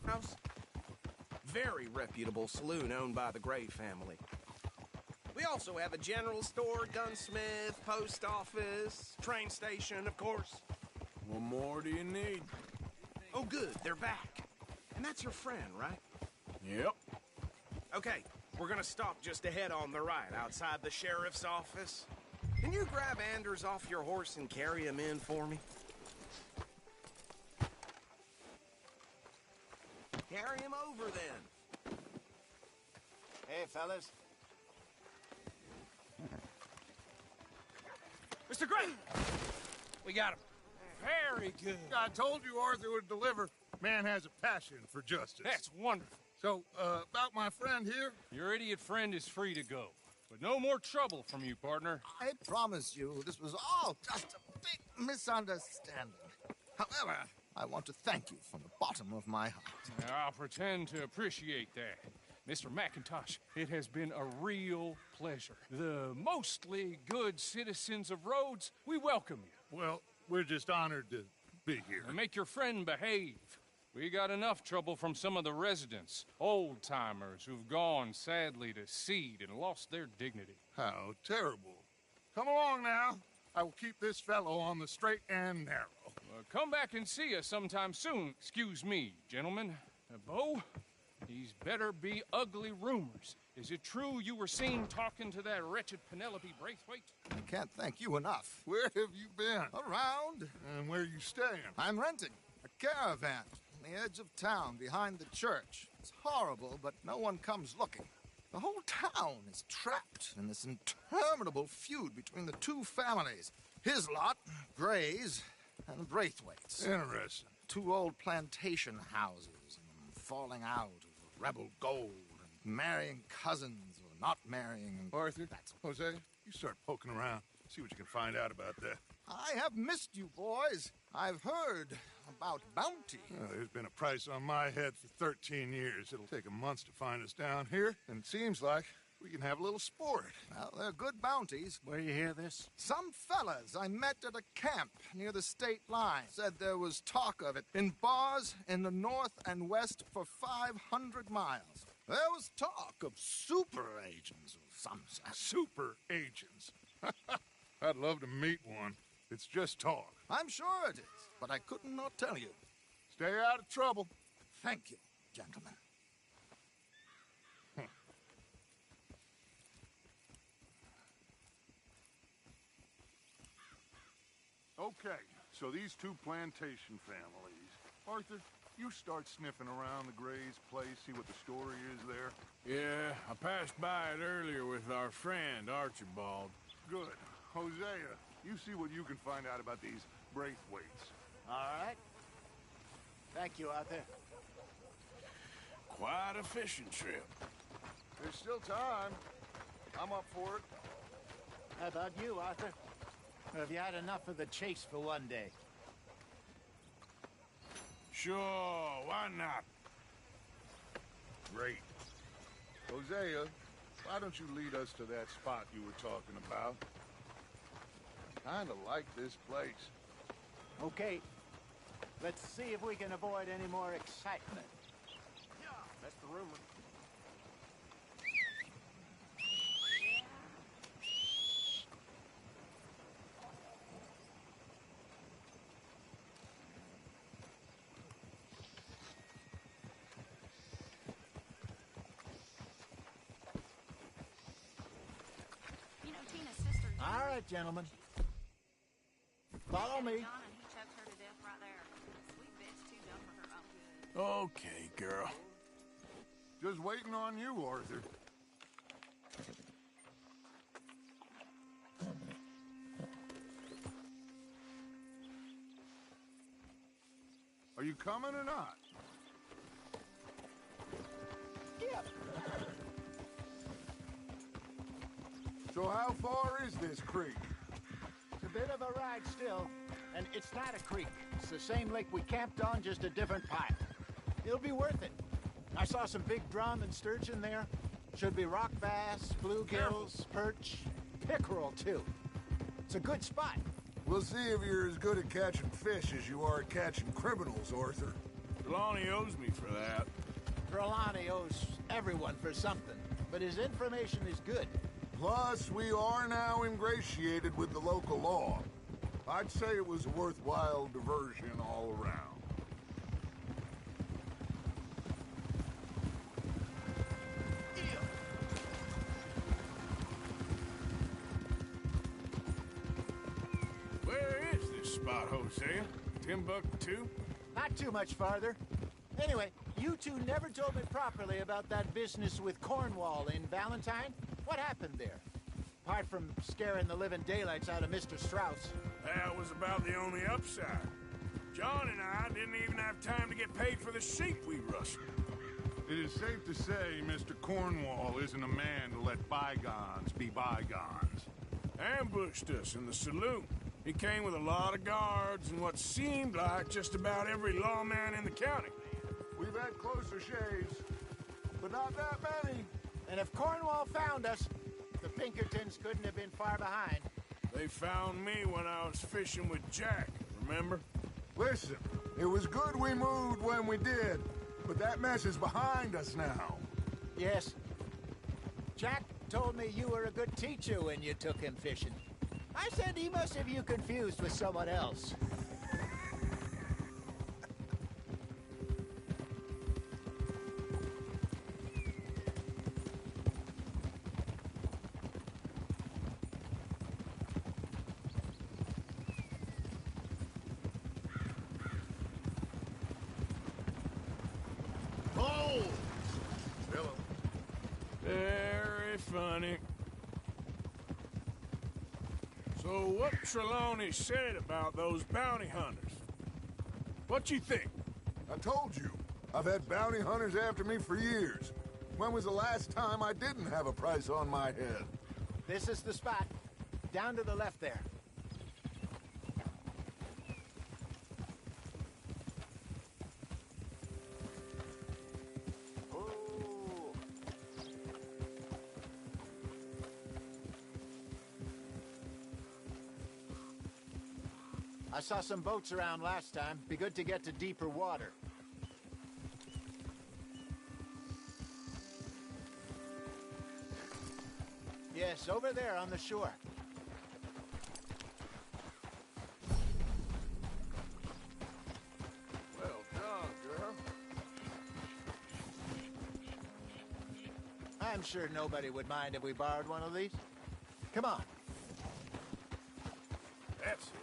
[SPEAKER 12] House. Very reputable saloon owned by the Gray family. We also have a general store, gunsmith, post office, train station, of course.
[SPEAKER 1] What more do you need?
[SPEAKER 12] Oh, good, they're back. And that's your friend, right?
[SPEAKER 1] Yep.
[SPEAKER 12] Okay, we're gonna stop just ahead on the right, outside the sheriff's office. Can you grab Anders off your horse and carry him in for me? Carry him over, then.
[SPEAKER 7] Hey, fellas.
[SPEAKER 11] Mr. Gray! We got him. Very good.
[SPEAKER 2] I told you Arthur would deliver. Man has a passion for justice.
[SPEAKER 11] That's wonderful.
[SPEAKER 2] So, about my friend here?
[SPEAKER 11] Your idiot friend is free to go. But no more trouble from you, partner.
[SPEAKER 13] I promise you, this was all just a big misunderstanding. However, I want to thank you from the bottom of my heart.
[SPEAKER 11] I'll pretend to appreciate that. Mr. McIntosh, it has been a real pleasure. The mostly good citizens of Rhodes, we welcome you.
[SPEAKER 2] Well, we're just honored to be here.
[SPEAKER 11] And make your friend behave. We got enough trouble from some of the residents, old-timers who've gone, sadly, to seed and lost their dignity.
[SPEAKER 2] How terrible. Come along now. I will keep this fellow on the straight and narrow.
[SPEAKER 11] Come back and see us sometime soon. Excuse me, gentlemen. Bo, these better be ugly rumors. Is it true you were seen talking to that wretched Penelope Braithwaite?
[SPEAKER 13] I can't thank you enough.
[SPEAKER 2] Where have you been?
[SPEAKER 13] Around.
[SPEAKER 2] And where are you staying?
[SPEAKER 13] I'm renting a caravan on the edge of town behind the church. It's horrible, but no one comes looking. The whole town is trapped in this interminable feud between the two families. His lot, Gray's, and the Braithwaites.
[SPEAKER 2] Interesting.
[SPEAKER 13] Two old plantation houses, and falling out of rebel gold, and marrying cousins or not marrying. And
[SPEAKER 2] Arthur, Jose, you start poking around. See what you can find out about that.
[SPEAKER 13] I have missed you, boys. I've heard about bounty.
[SPEAKER 2] There's been a price on my head for 13 years. It'll take a month to find us down here, and it seems like we can have a little sport.
[SPEAKER 13] Well, they're good bounties.
[SPEAKER 7] Where you hear this?
[SPEAKER 13] Some fellas I met at a camp near the state line said there was talk of it in bars in the north and west for 500 miles. There was talk of super agents of some sort.
[SPEAKER 2] Super agents. I'd love to meet one. It's just talk.
[SPEAKER 13] I'm sure it is, but I could not tell you.
[SPEAKER 2] Stay out of trouble.
[SPEAKER 13] Thank you, gentlemen.
[SPEAKER 2] Okay, so these two plantation families. Arthur, you start sniffing around the Gray's place, see what the story is there.
[SPEAKER 1] Yeah, I passed by it earlier with our friend, Archibald.
[SPEAKER 2] Good. Hosea, you see what you can find out about these Braithwaites.
[SPEAKER 7] All right. Thank you, Arthur.
[SPEAKER 1] Quite a fishing trip.
[SPEAKER 2] There's still time. I'm up for it.
[SPEAKER 7] How about you, Arthur? Or have you had enough of the chase for one day?
[SPEAKER 1] Sure, why not?
[SPEAKER 2] Great. Hosea, why don't you lead us to that spot you were talking about? Kinda like this place.
[SPEAKER 7] Okay. Let's see if we can avoid any more excitement.
[SPEAKER 12] That's the rumor.
[SPEAKER 14] You know Tina's sister.
[SPEAKER 7] All right, gentlemen. Follow me.
[SPEAKER 14] John and he choked her to death right there. Sweet bitch, too dumb for her own good.
[SPEAKER 1] Okay, girl.
[SPEAKER 2] Just waiting on you, Arthur. Are you coming or not?
[SPEAKER 7] Yep.
[SPEAKER 2] So how far is this creek?
[SPEAKER 7] It's a bit of a ride still, and it's not a creek. It's the same lake we camped on, just a different pipe. It'll be worth it. I saw some big drum and sturgeon there. Should be rock bass, bluegills, perch, pickerel, too. It's a good spot.
[SPEAKER 2] We'll see if you're as good at catching fish as you are at catching criminals, Arthur.
[SPEAKER 1] Trelawney owes me for that.
[SPEAKER 7] Trelawney owes everyone for something, but his information is good.
[SPEAKER 2] Plus, we are now ingratiated with the local law. I'd say it was a worthwhile diversion all around.
[SPEAKER 1] Where is this spot, Hosea? Timbuktu?
[SPEAKER 7] Not too much farther. Anyway, you two never told me properly about that business with Cornwall in Valentine. What happened there? Apart from scaring the living daylights out of Mr. Strauss.
[SPEAKER 1] That was about the only upside. John and I didn't even have time to get paid for the sheep we rustled.
[SPEAKER 2] It is safe to say Mr. Cornwall isn't a man to let bygones be bygones.
[SPEAKER 1] Ambushed us in the saloon. He came with a lot of guards and what seemed like just about every lawman in the county.
[SPEAKER 2] We've had closer shaves, but not that many.
[SPEAKER 7] And if Cornwall found us, the Pinkertons couldn't have been far behind.
[SPEAKER 1] They found me when I was fishing with Jack, remember?
[SPEAKER 2] Listen, it was good we moved when we did, but that mess is behind us now.
[SPEAKER 7] Yes. Jack told me you were a good teacher when you took him fishing. I said he must have you confused with someone else.
[SPEAKER 2] Oh! Hello.
[SPEAKER 1] Very funny. So what Trelawney said about those bounty hunters? What you think?
[SPEAKER 2] I told you. I've had bounty hunters after me for years. When was the last time I didn't have a price on my head?
[SPEAKER 7] This is the spot. Down to the left there. I saw some boats around last time. Be good to get to deeper water. Yes, over there on the shore.
[SPEAKER 2] Well done, girl.
[SPEAKER 7] I'm sure nobody would mind if we borrowed one of these. Come on.
[SPEAKER 2] That's it.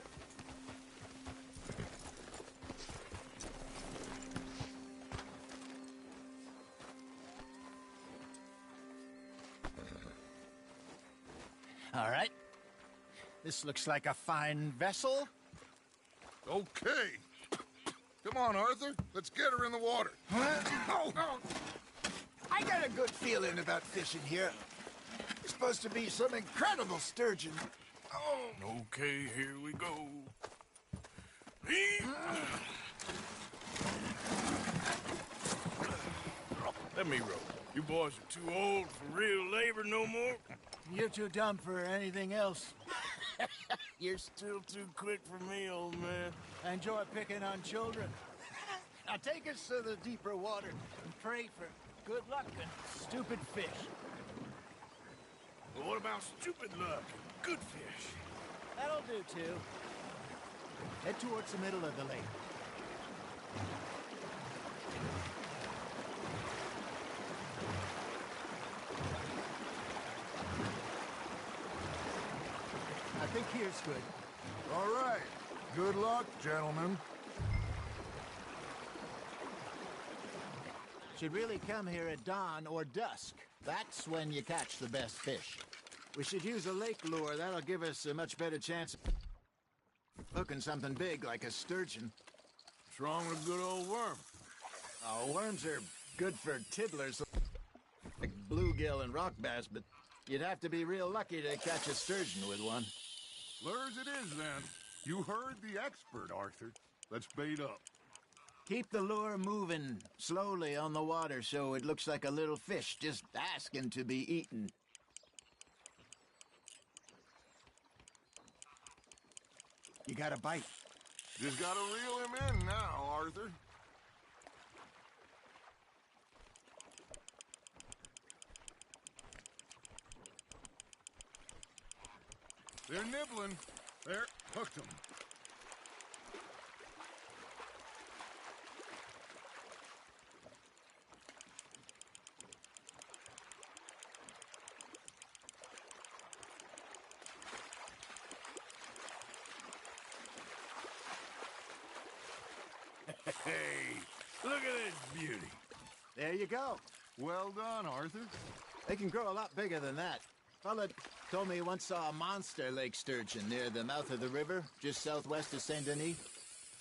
[SPEAKER 7] All right. This looks like a fine vessel.
[SPEAKER 2] Okay. Come on, Arthur. Let's get her in the water.
[SPEAKER 7] Oh. I got a good feeling about fishing here. It's supposed to be some incredible sturgeon.
[SPEAKER 2] Oh. Okay, here we go. Let me row. You boys are too old for real labor no more.
[SPEAKER 7] You're too dumb for anything else.
[SPEAKER 2] You're still too quick for me, old man.
[SPEAKER 7] I enjoy picking on children. Now take us to the deeper water and pray for good luck and stupid fish.
[SPEAKER 2] Well, what about stupid luck and good fish?
[SPEAKER 7] That'll do, too. Head towards the middle of the lake. I think here's good.
[SPEAKER 2] All right. Good luck, gentlemen.
[SPEAKER 7] Should really come here at dawn or dusk. That's when you catch the best fish. We should use a lake lure. That'll give us a much better chance of hooking something big like a sturgeon.
[SPEAKER 2] What's wrong with a good old worm?
[SPEAKER 7] Oh, worms are good for tiddlers like bluegill and rock bass, but you'd have to be real lucky to catch a sturgeon with one.
[SPEAKER 2] Lures it is, then. You heard the expert, Arthur. Let's bait up.
[SPEAKER 7] Keep the lure moving slowly on the water so it looks like a little fish just asking to be eaten. You got a bite.
[SPEAKER 2] Just gotta reel him in now, Arthur. They're nibbling. There, hooked them. Hey, look at this beauty.
[SPEAKER 7] There you go.
[SPEAKER 2] Well done, Arthur.
[SPEAKER 7] They can grow a lot bigger than that. Fella told me he once saw a monster lake sturgeon near the mouth of the river, just southwest of Saint Denis.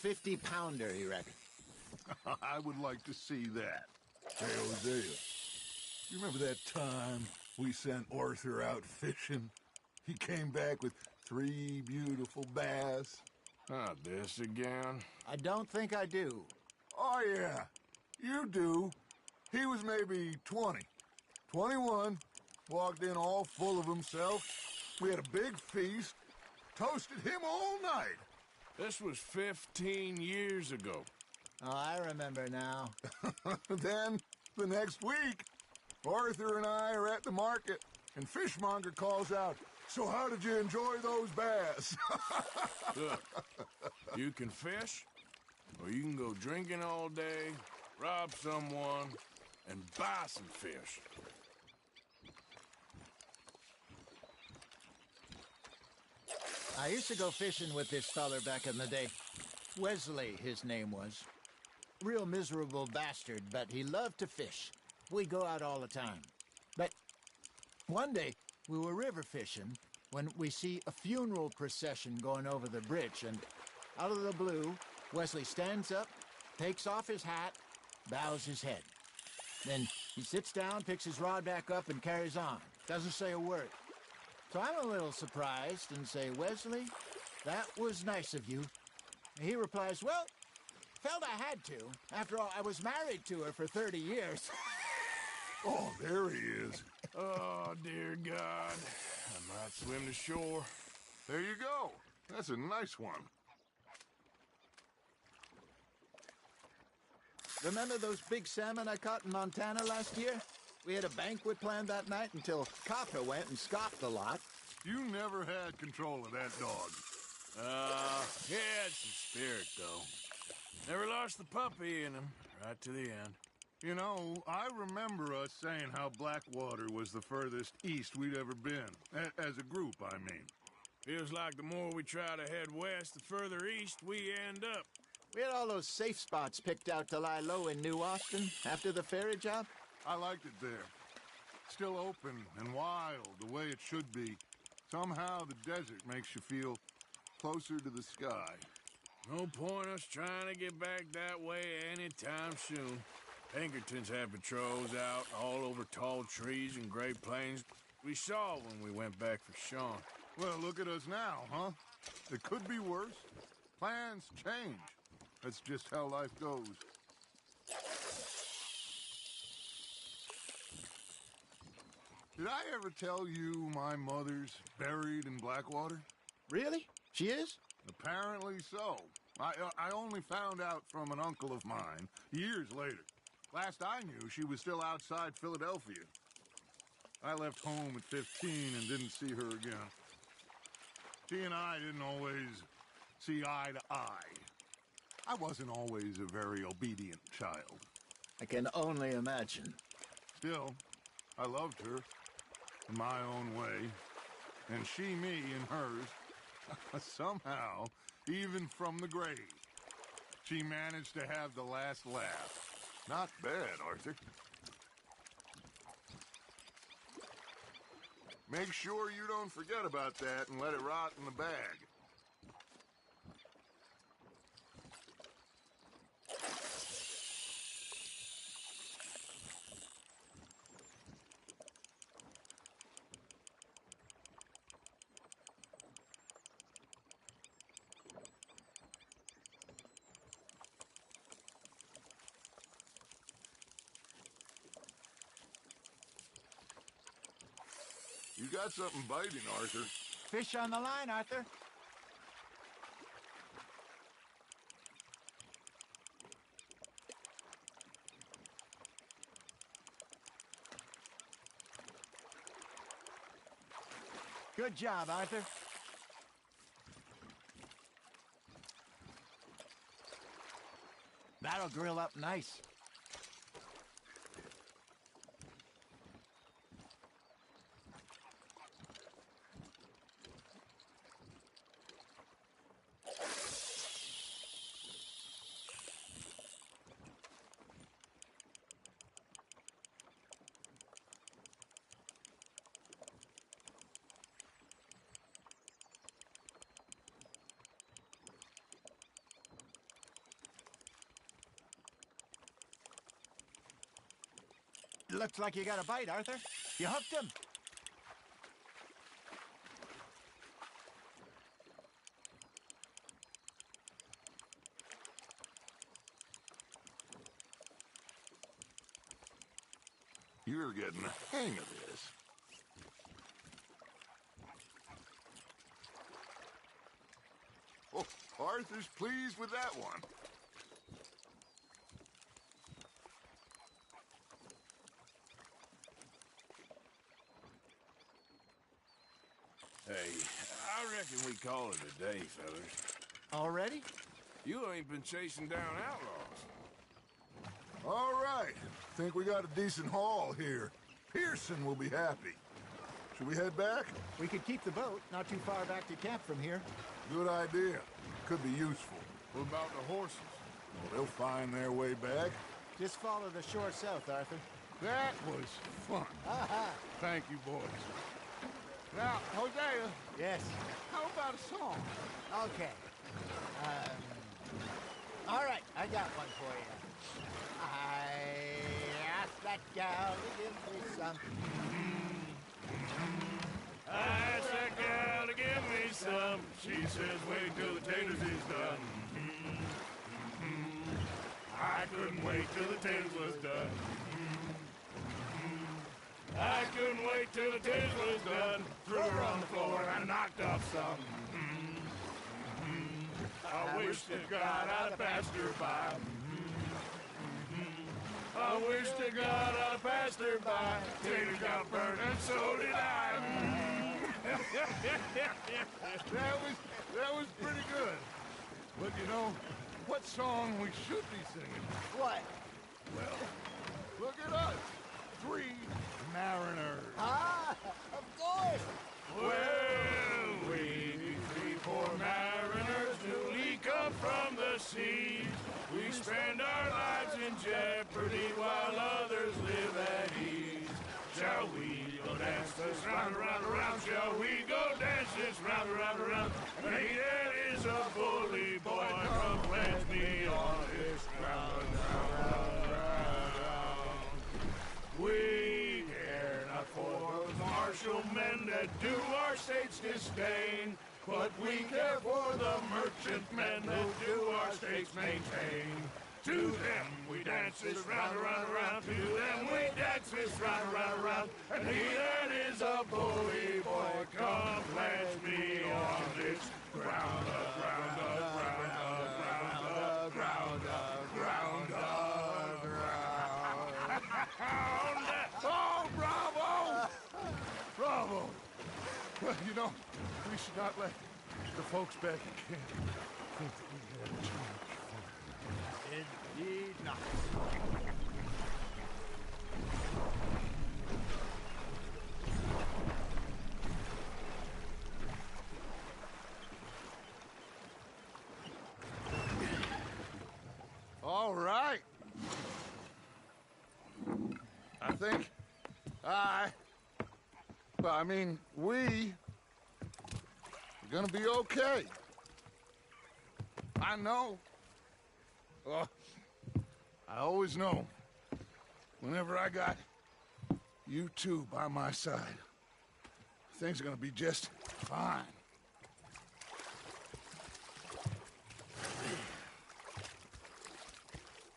[SPEAKER 7] 50-pounder, he reckoned.
[SPEAKER 2] I would like to see that. Hey, Hosea, you remember that time we sent Arthur out fishing? He came back with 3 beautiful bass. Not this again.
[SPEAKER 7] I don't think I do.
[SPEAKER 2] Oh, yeah. You do. He was maybe 20. 21. Walked in all full of himself. We had a big feast. Toasted him all night. This was 15 years ago.
[SPEAKER 7] Oh, I remember now.
[SPEAKER 2] Then, the next week, Arthur and I are at the market, and Fishmonger calls out, "So how did you enjoy those bass?" Look, you can fish, or you can go drinking all day, rob someone, and buy some fish.
[SPEAKER 7] I used to go fishing with this feller back in the day. Wesley, his name was. Real miserable bastard, but he loved to fish. We'd go out all the time. But one day, we were river fishing when we see a funeral procession going over the bridge, and out of the blue, Wesley stands up, takes off his hat, bows his head. Then he sits down, picks his rod back up, and carries on. Doesn't say a word. So I'm a little surprised and say, "Wesley, that was nice of you." And he replies, "Well, felt I had to. After all, I was married to her for 30 years.
[SPEAKER 2] Oh, there he is. Oh, dear God. I might swim to shore. There you go. That's a nice one.
[SPEAKER 7] Remember those big salmon I caught in Montana last year? We had a banquet planned that night until Kaka went and scoffed a lot.
[SPEAKER 2] You never had control of that dog.
[SPEAKER 1] He had some spirit, though. Never lost the puppy in him, right to the end.
[SPEAKER 2] You know, I remember us saying how Blackwater was the furthest east we'd ever been. As a group, I mean.
[SPEAKER 1] Feels like the more we try to head west, the further east we end up.
[SPEAKER 7] We had all those safe spots picked out to lie low in New Austin after the ferry job.
[SPEAKER 2] I liked it there. Still open and wild, the way it should be. Somehow the desert makes you feel closer to the sky.
[SPEAKER 1] No point us trying to get back that way anytime soon. Pinkertons had patrols out all over tall trees and Great Plains. We saw when we went back for Sean.
[SPEAKER 2] Well, look at us now, huh? It could be worse. Plans change. That's just how life goes. Did I ever tell you my mother's buried in Blackwater?
[SPEAKER 7] Really? She is?
[SPEAKER 2] Apparently so. I only found out from an uncle of mine years later. Last I knew, she was still outside Philadelphia. I left home at 15 and didn't see her again. She and I didn't always see eye to eye. I wasn't always a very obedient child.
[SPEAKER 7] I can only imagine.
[SPEAKER 2] Still, I loved her in my own way, and she me in hers. Somehow, even from the grave, she managed to have the last laugh. Not bad, Arthur. Make sure you don't forget about that and let it rot in the bag. You got something biting, Arthur.
[SPEAKER 7] Fish on the line, Arthur. Good job, Arthur. That'll grill up nice. Looks like you got a bite, Arthur. You hooked him.
[SPEAKER 2] You're getting the hang of this. Oh, Arthur's pleased with that one.
[SPEAKER 1] Hey, I reckon we call it a day, fellas.
[SPEAKER 7] Already?
[SPEAKER 1] You ain't been chasing down outlaws.
[SPEAKER 2] All right. Think we got a decent haul here. Pearson will be happy. Should we head back?
[SPEAKER 7] We could keep the boat not too far back to camp from here.
[SPEAKER 2] Good idea. Could be useful.
[SPEAKER 1] What about the horses?
[SPEAKER 2] Well, they'll find their way back.
[SPEAKER 7] Just follow the shore south, Arthur.
[SPEAKER 2] That was fun. Thank you, boys. Now, Hosea.
[SPEAKER 7] Yes?
[SPEAKER 2] How about a song?
[SPEAKER 7] Okay. All right, I got one for you. I asked that gal to give me some.
[SPEAKER 1] I asked that gal to give me some. She says, wait till the taters is done. I couldn't wait till the taters was done. I couldn't wait till the taters was done. Threw her on the floor and I knocked off some. I wish to God I'd passed her by. I wish to God I'd passed passed her by. Tater got burned and so did I.
[SPEAKER 2] That was pretty good. But you know, what song we should be singing?
[SPEAKER 7] What?
[SPEAKER 2] Well, look at us. 3 mariners.
[SPEAKER 7] Ah, of course.
[SPEAKER 1] Well, we be 3 poor mariners newly come from the seas. We spend our lives in jeopardy while others live at ease. Shall we go dance this round, around, around? Shall we go dance this round, around, around? Hey, there is a bully boy, come pledge me on this ground, round, round, round. We care not for the martial men that do our state's disdain, but we care for the merchant men that do our state's maintain. To them we dance this round, around, around. To them we dance this round, around, around. And he that is a bully boy, come pledge me on this ground, ground, ground, ground, ground, ground, ground. Oh, bravo! Bravo! Well, you know, we should not let the folks back in camp think that we had a chance.
[SPEAKER 7] Indeed not.
[SPEAKER 2] All right. I think we're gonna be okay. I know. I always know. Whenever I got you two by my side, things are gonna be just fine.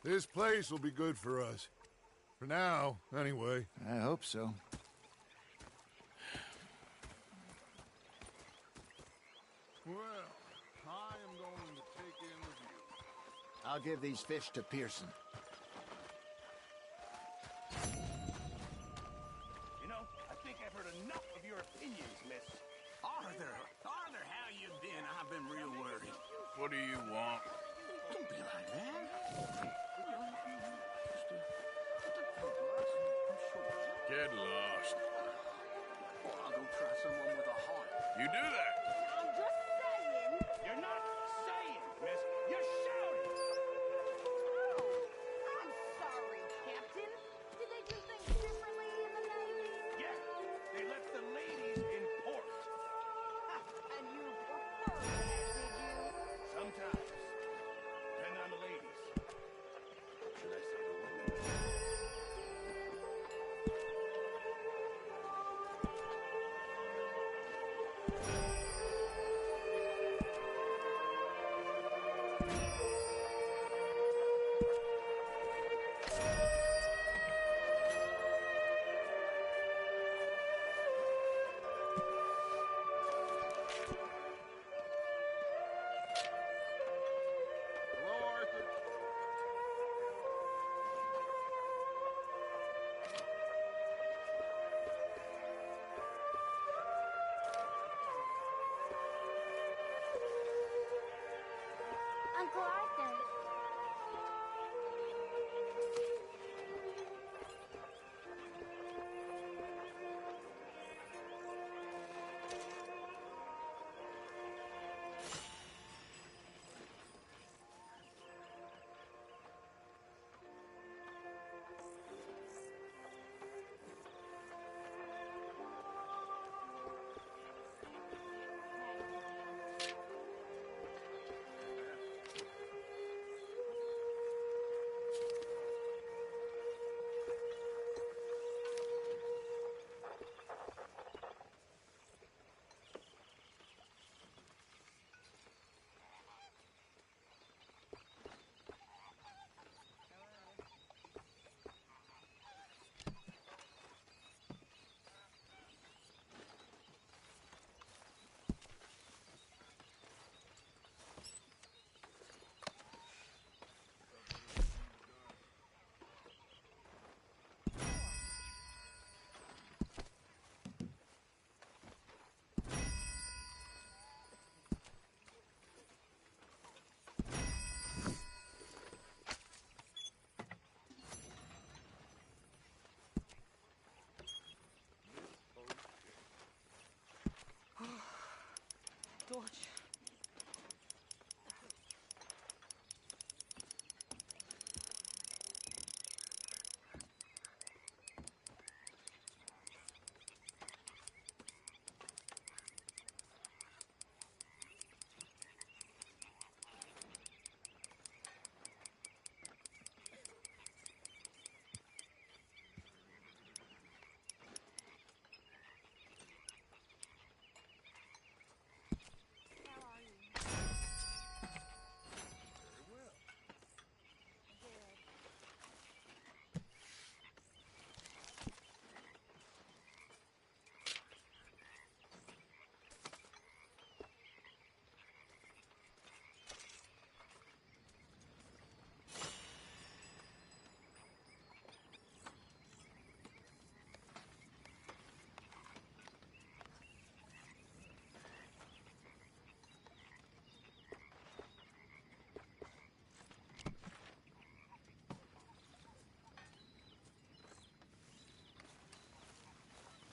[SPEAKER 2] This place will be good for us. For now, anyway.
[SPEAKER 7] I hope so.
[SPEAKER 2] Well, I am going to take in the view.
[SPEAKER 7] I'll give these fish to Pearson.
[SPEAKER 6] You know, I think I've heard enough of your opinions, miss.
[SPEAKER 5] Arthur, how you been? I've been real worried.
[SPEAKER 1] What do you want?
[SPEAKER 5] Don't be like that.
[SPEAKER 1] Get lost.
[SPEAKER 5] Or I'll go try someone with a heart.
[SPEAKER 1] You do that.
[SPEAKER 14] I'm just saying.
[SPEAKER 6] You're not saying, miss. You're shouting.
[SPEAKER 14] Oh, I'm sorry, Captain. Did they do things differently in the Navy?
[SPEAKER 6] Yeah, they left the ladies in port.
[SPEAKER 14] And you prefer that, did you?
[SPEAKER 6] Sometimes. Depending on the ladies. Should I say the women?
[SPEAKER 2] Hello, Arthur.
[SPEAKER 14] Uncle Arthur.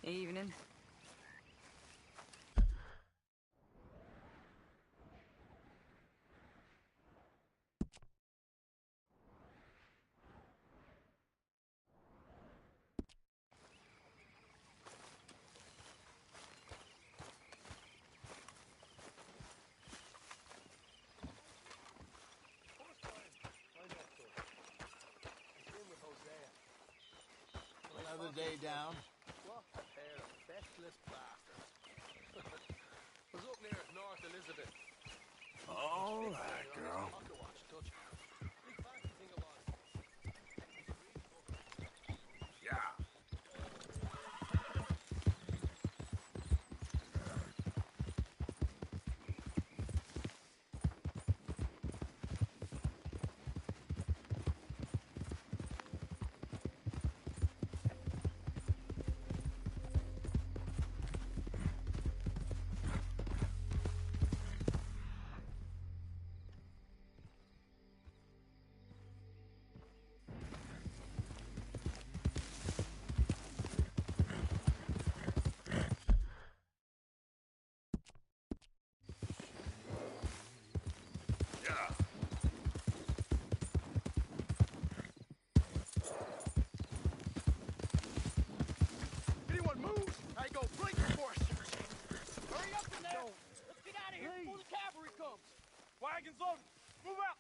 [SPEAKER 15] Evening.
[SPEAKER 7] Another day down.
[SPEAKER 6] What a pair of specialist blasters. Was up near North Elizabeth.
[SPEAKER 1] All right, girl.
[SPEAKER 6] Yeah.
[SPEAKER 7] Anyone move? I go break force.
[SPEAKER 4] Hurry up in there! Let's get out of here before the cavalry comes! Wagons loaded! Move out!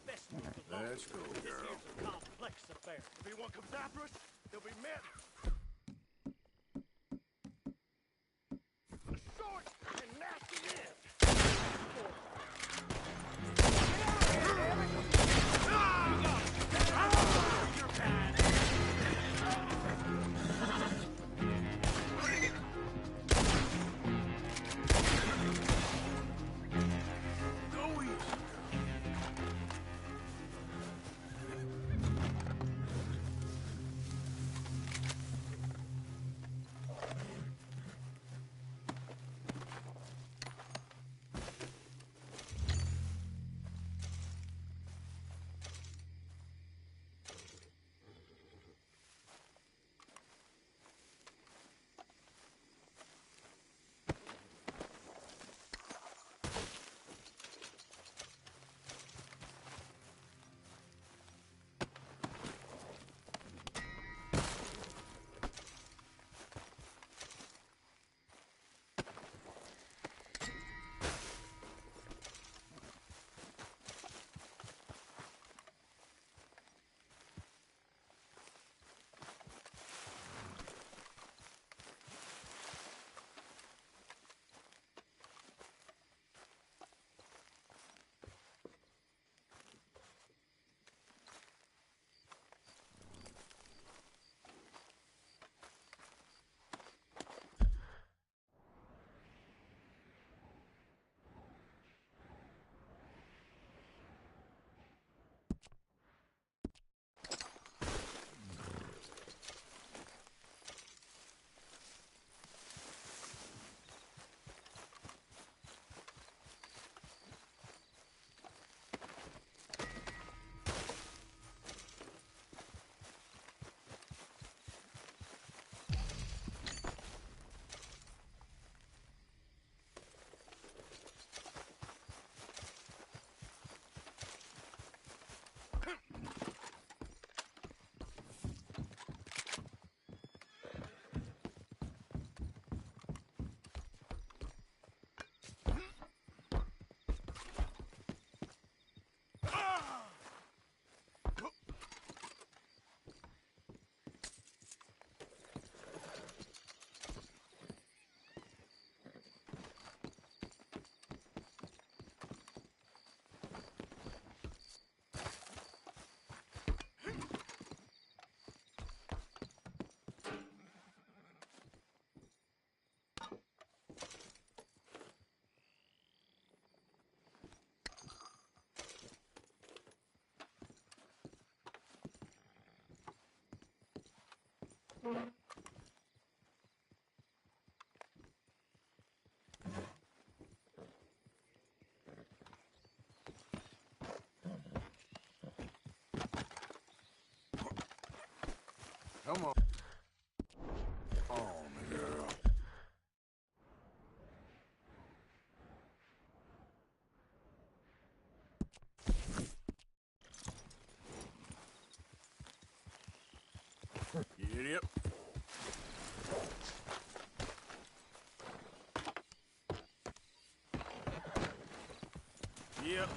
[SPEAKER 3] Best move along.
[SPEAKER 1] Let's go,
[SPEAKER 3] This
[SPEAKER 1] girl.
[SPEAKER 3] here's a complex affair.
[SPEAKER 7] If anyone comes after us, they'll be met. A short and nasty end.
[SPEAKER 1] Go easy.
[SPEAKER 2] Come on.
[SPEAKER 1] Giddy up. Yep.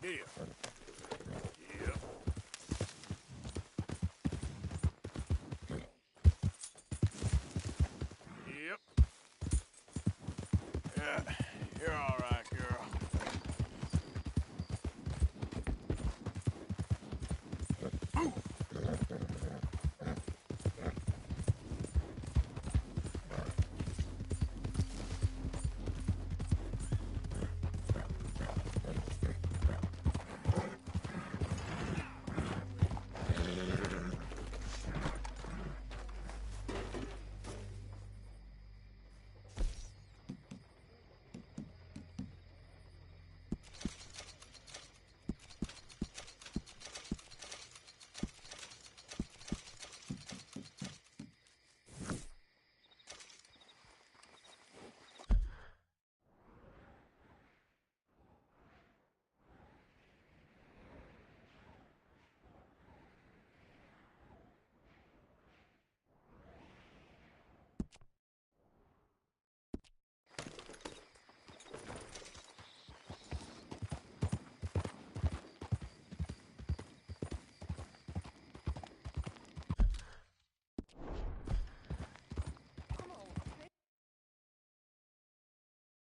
[SPEAKER 1] Giddy up. Yep. Yep. Yeah, you're all right.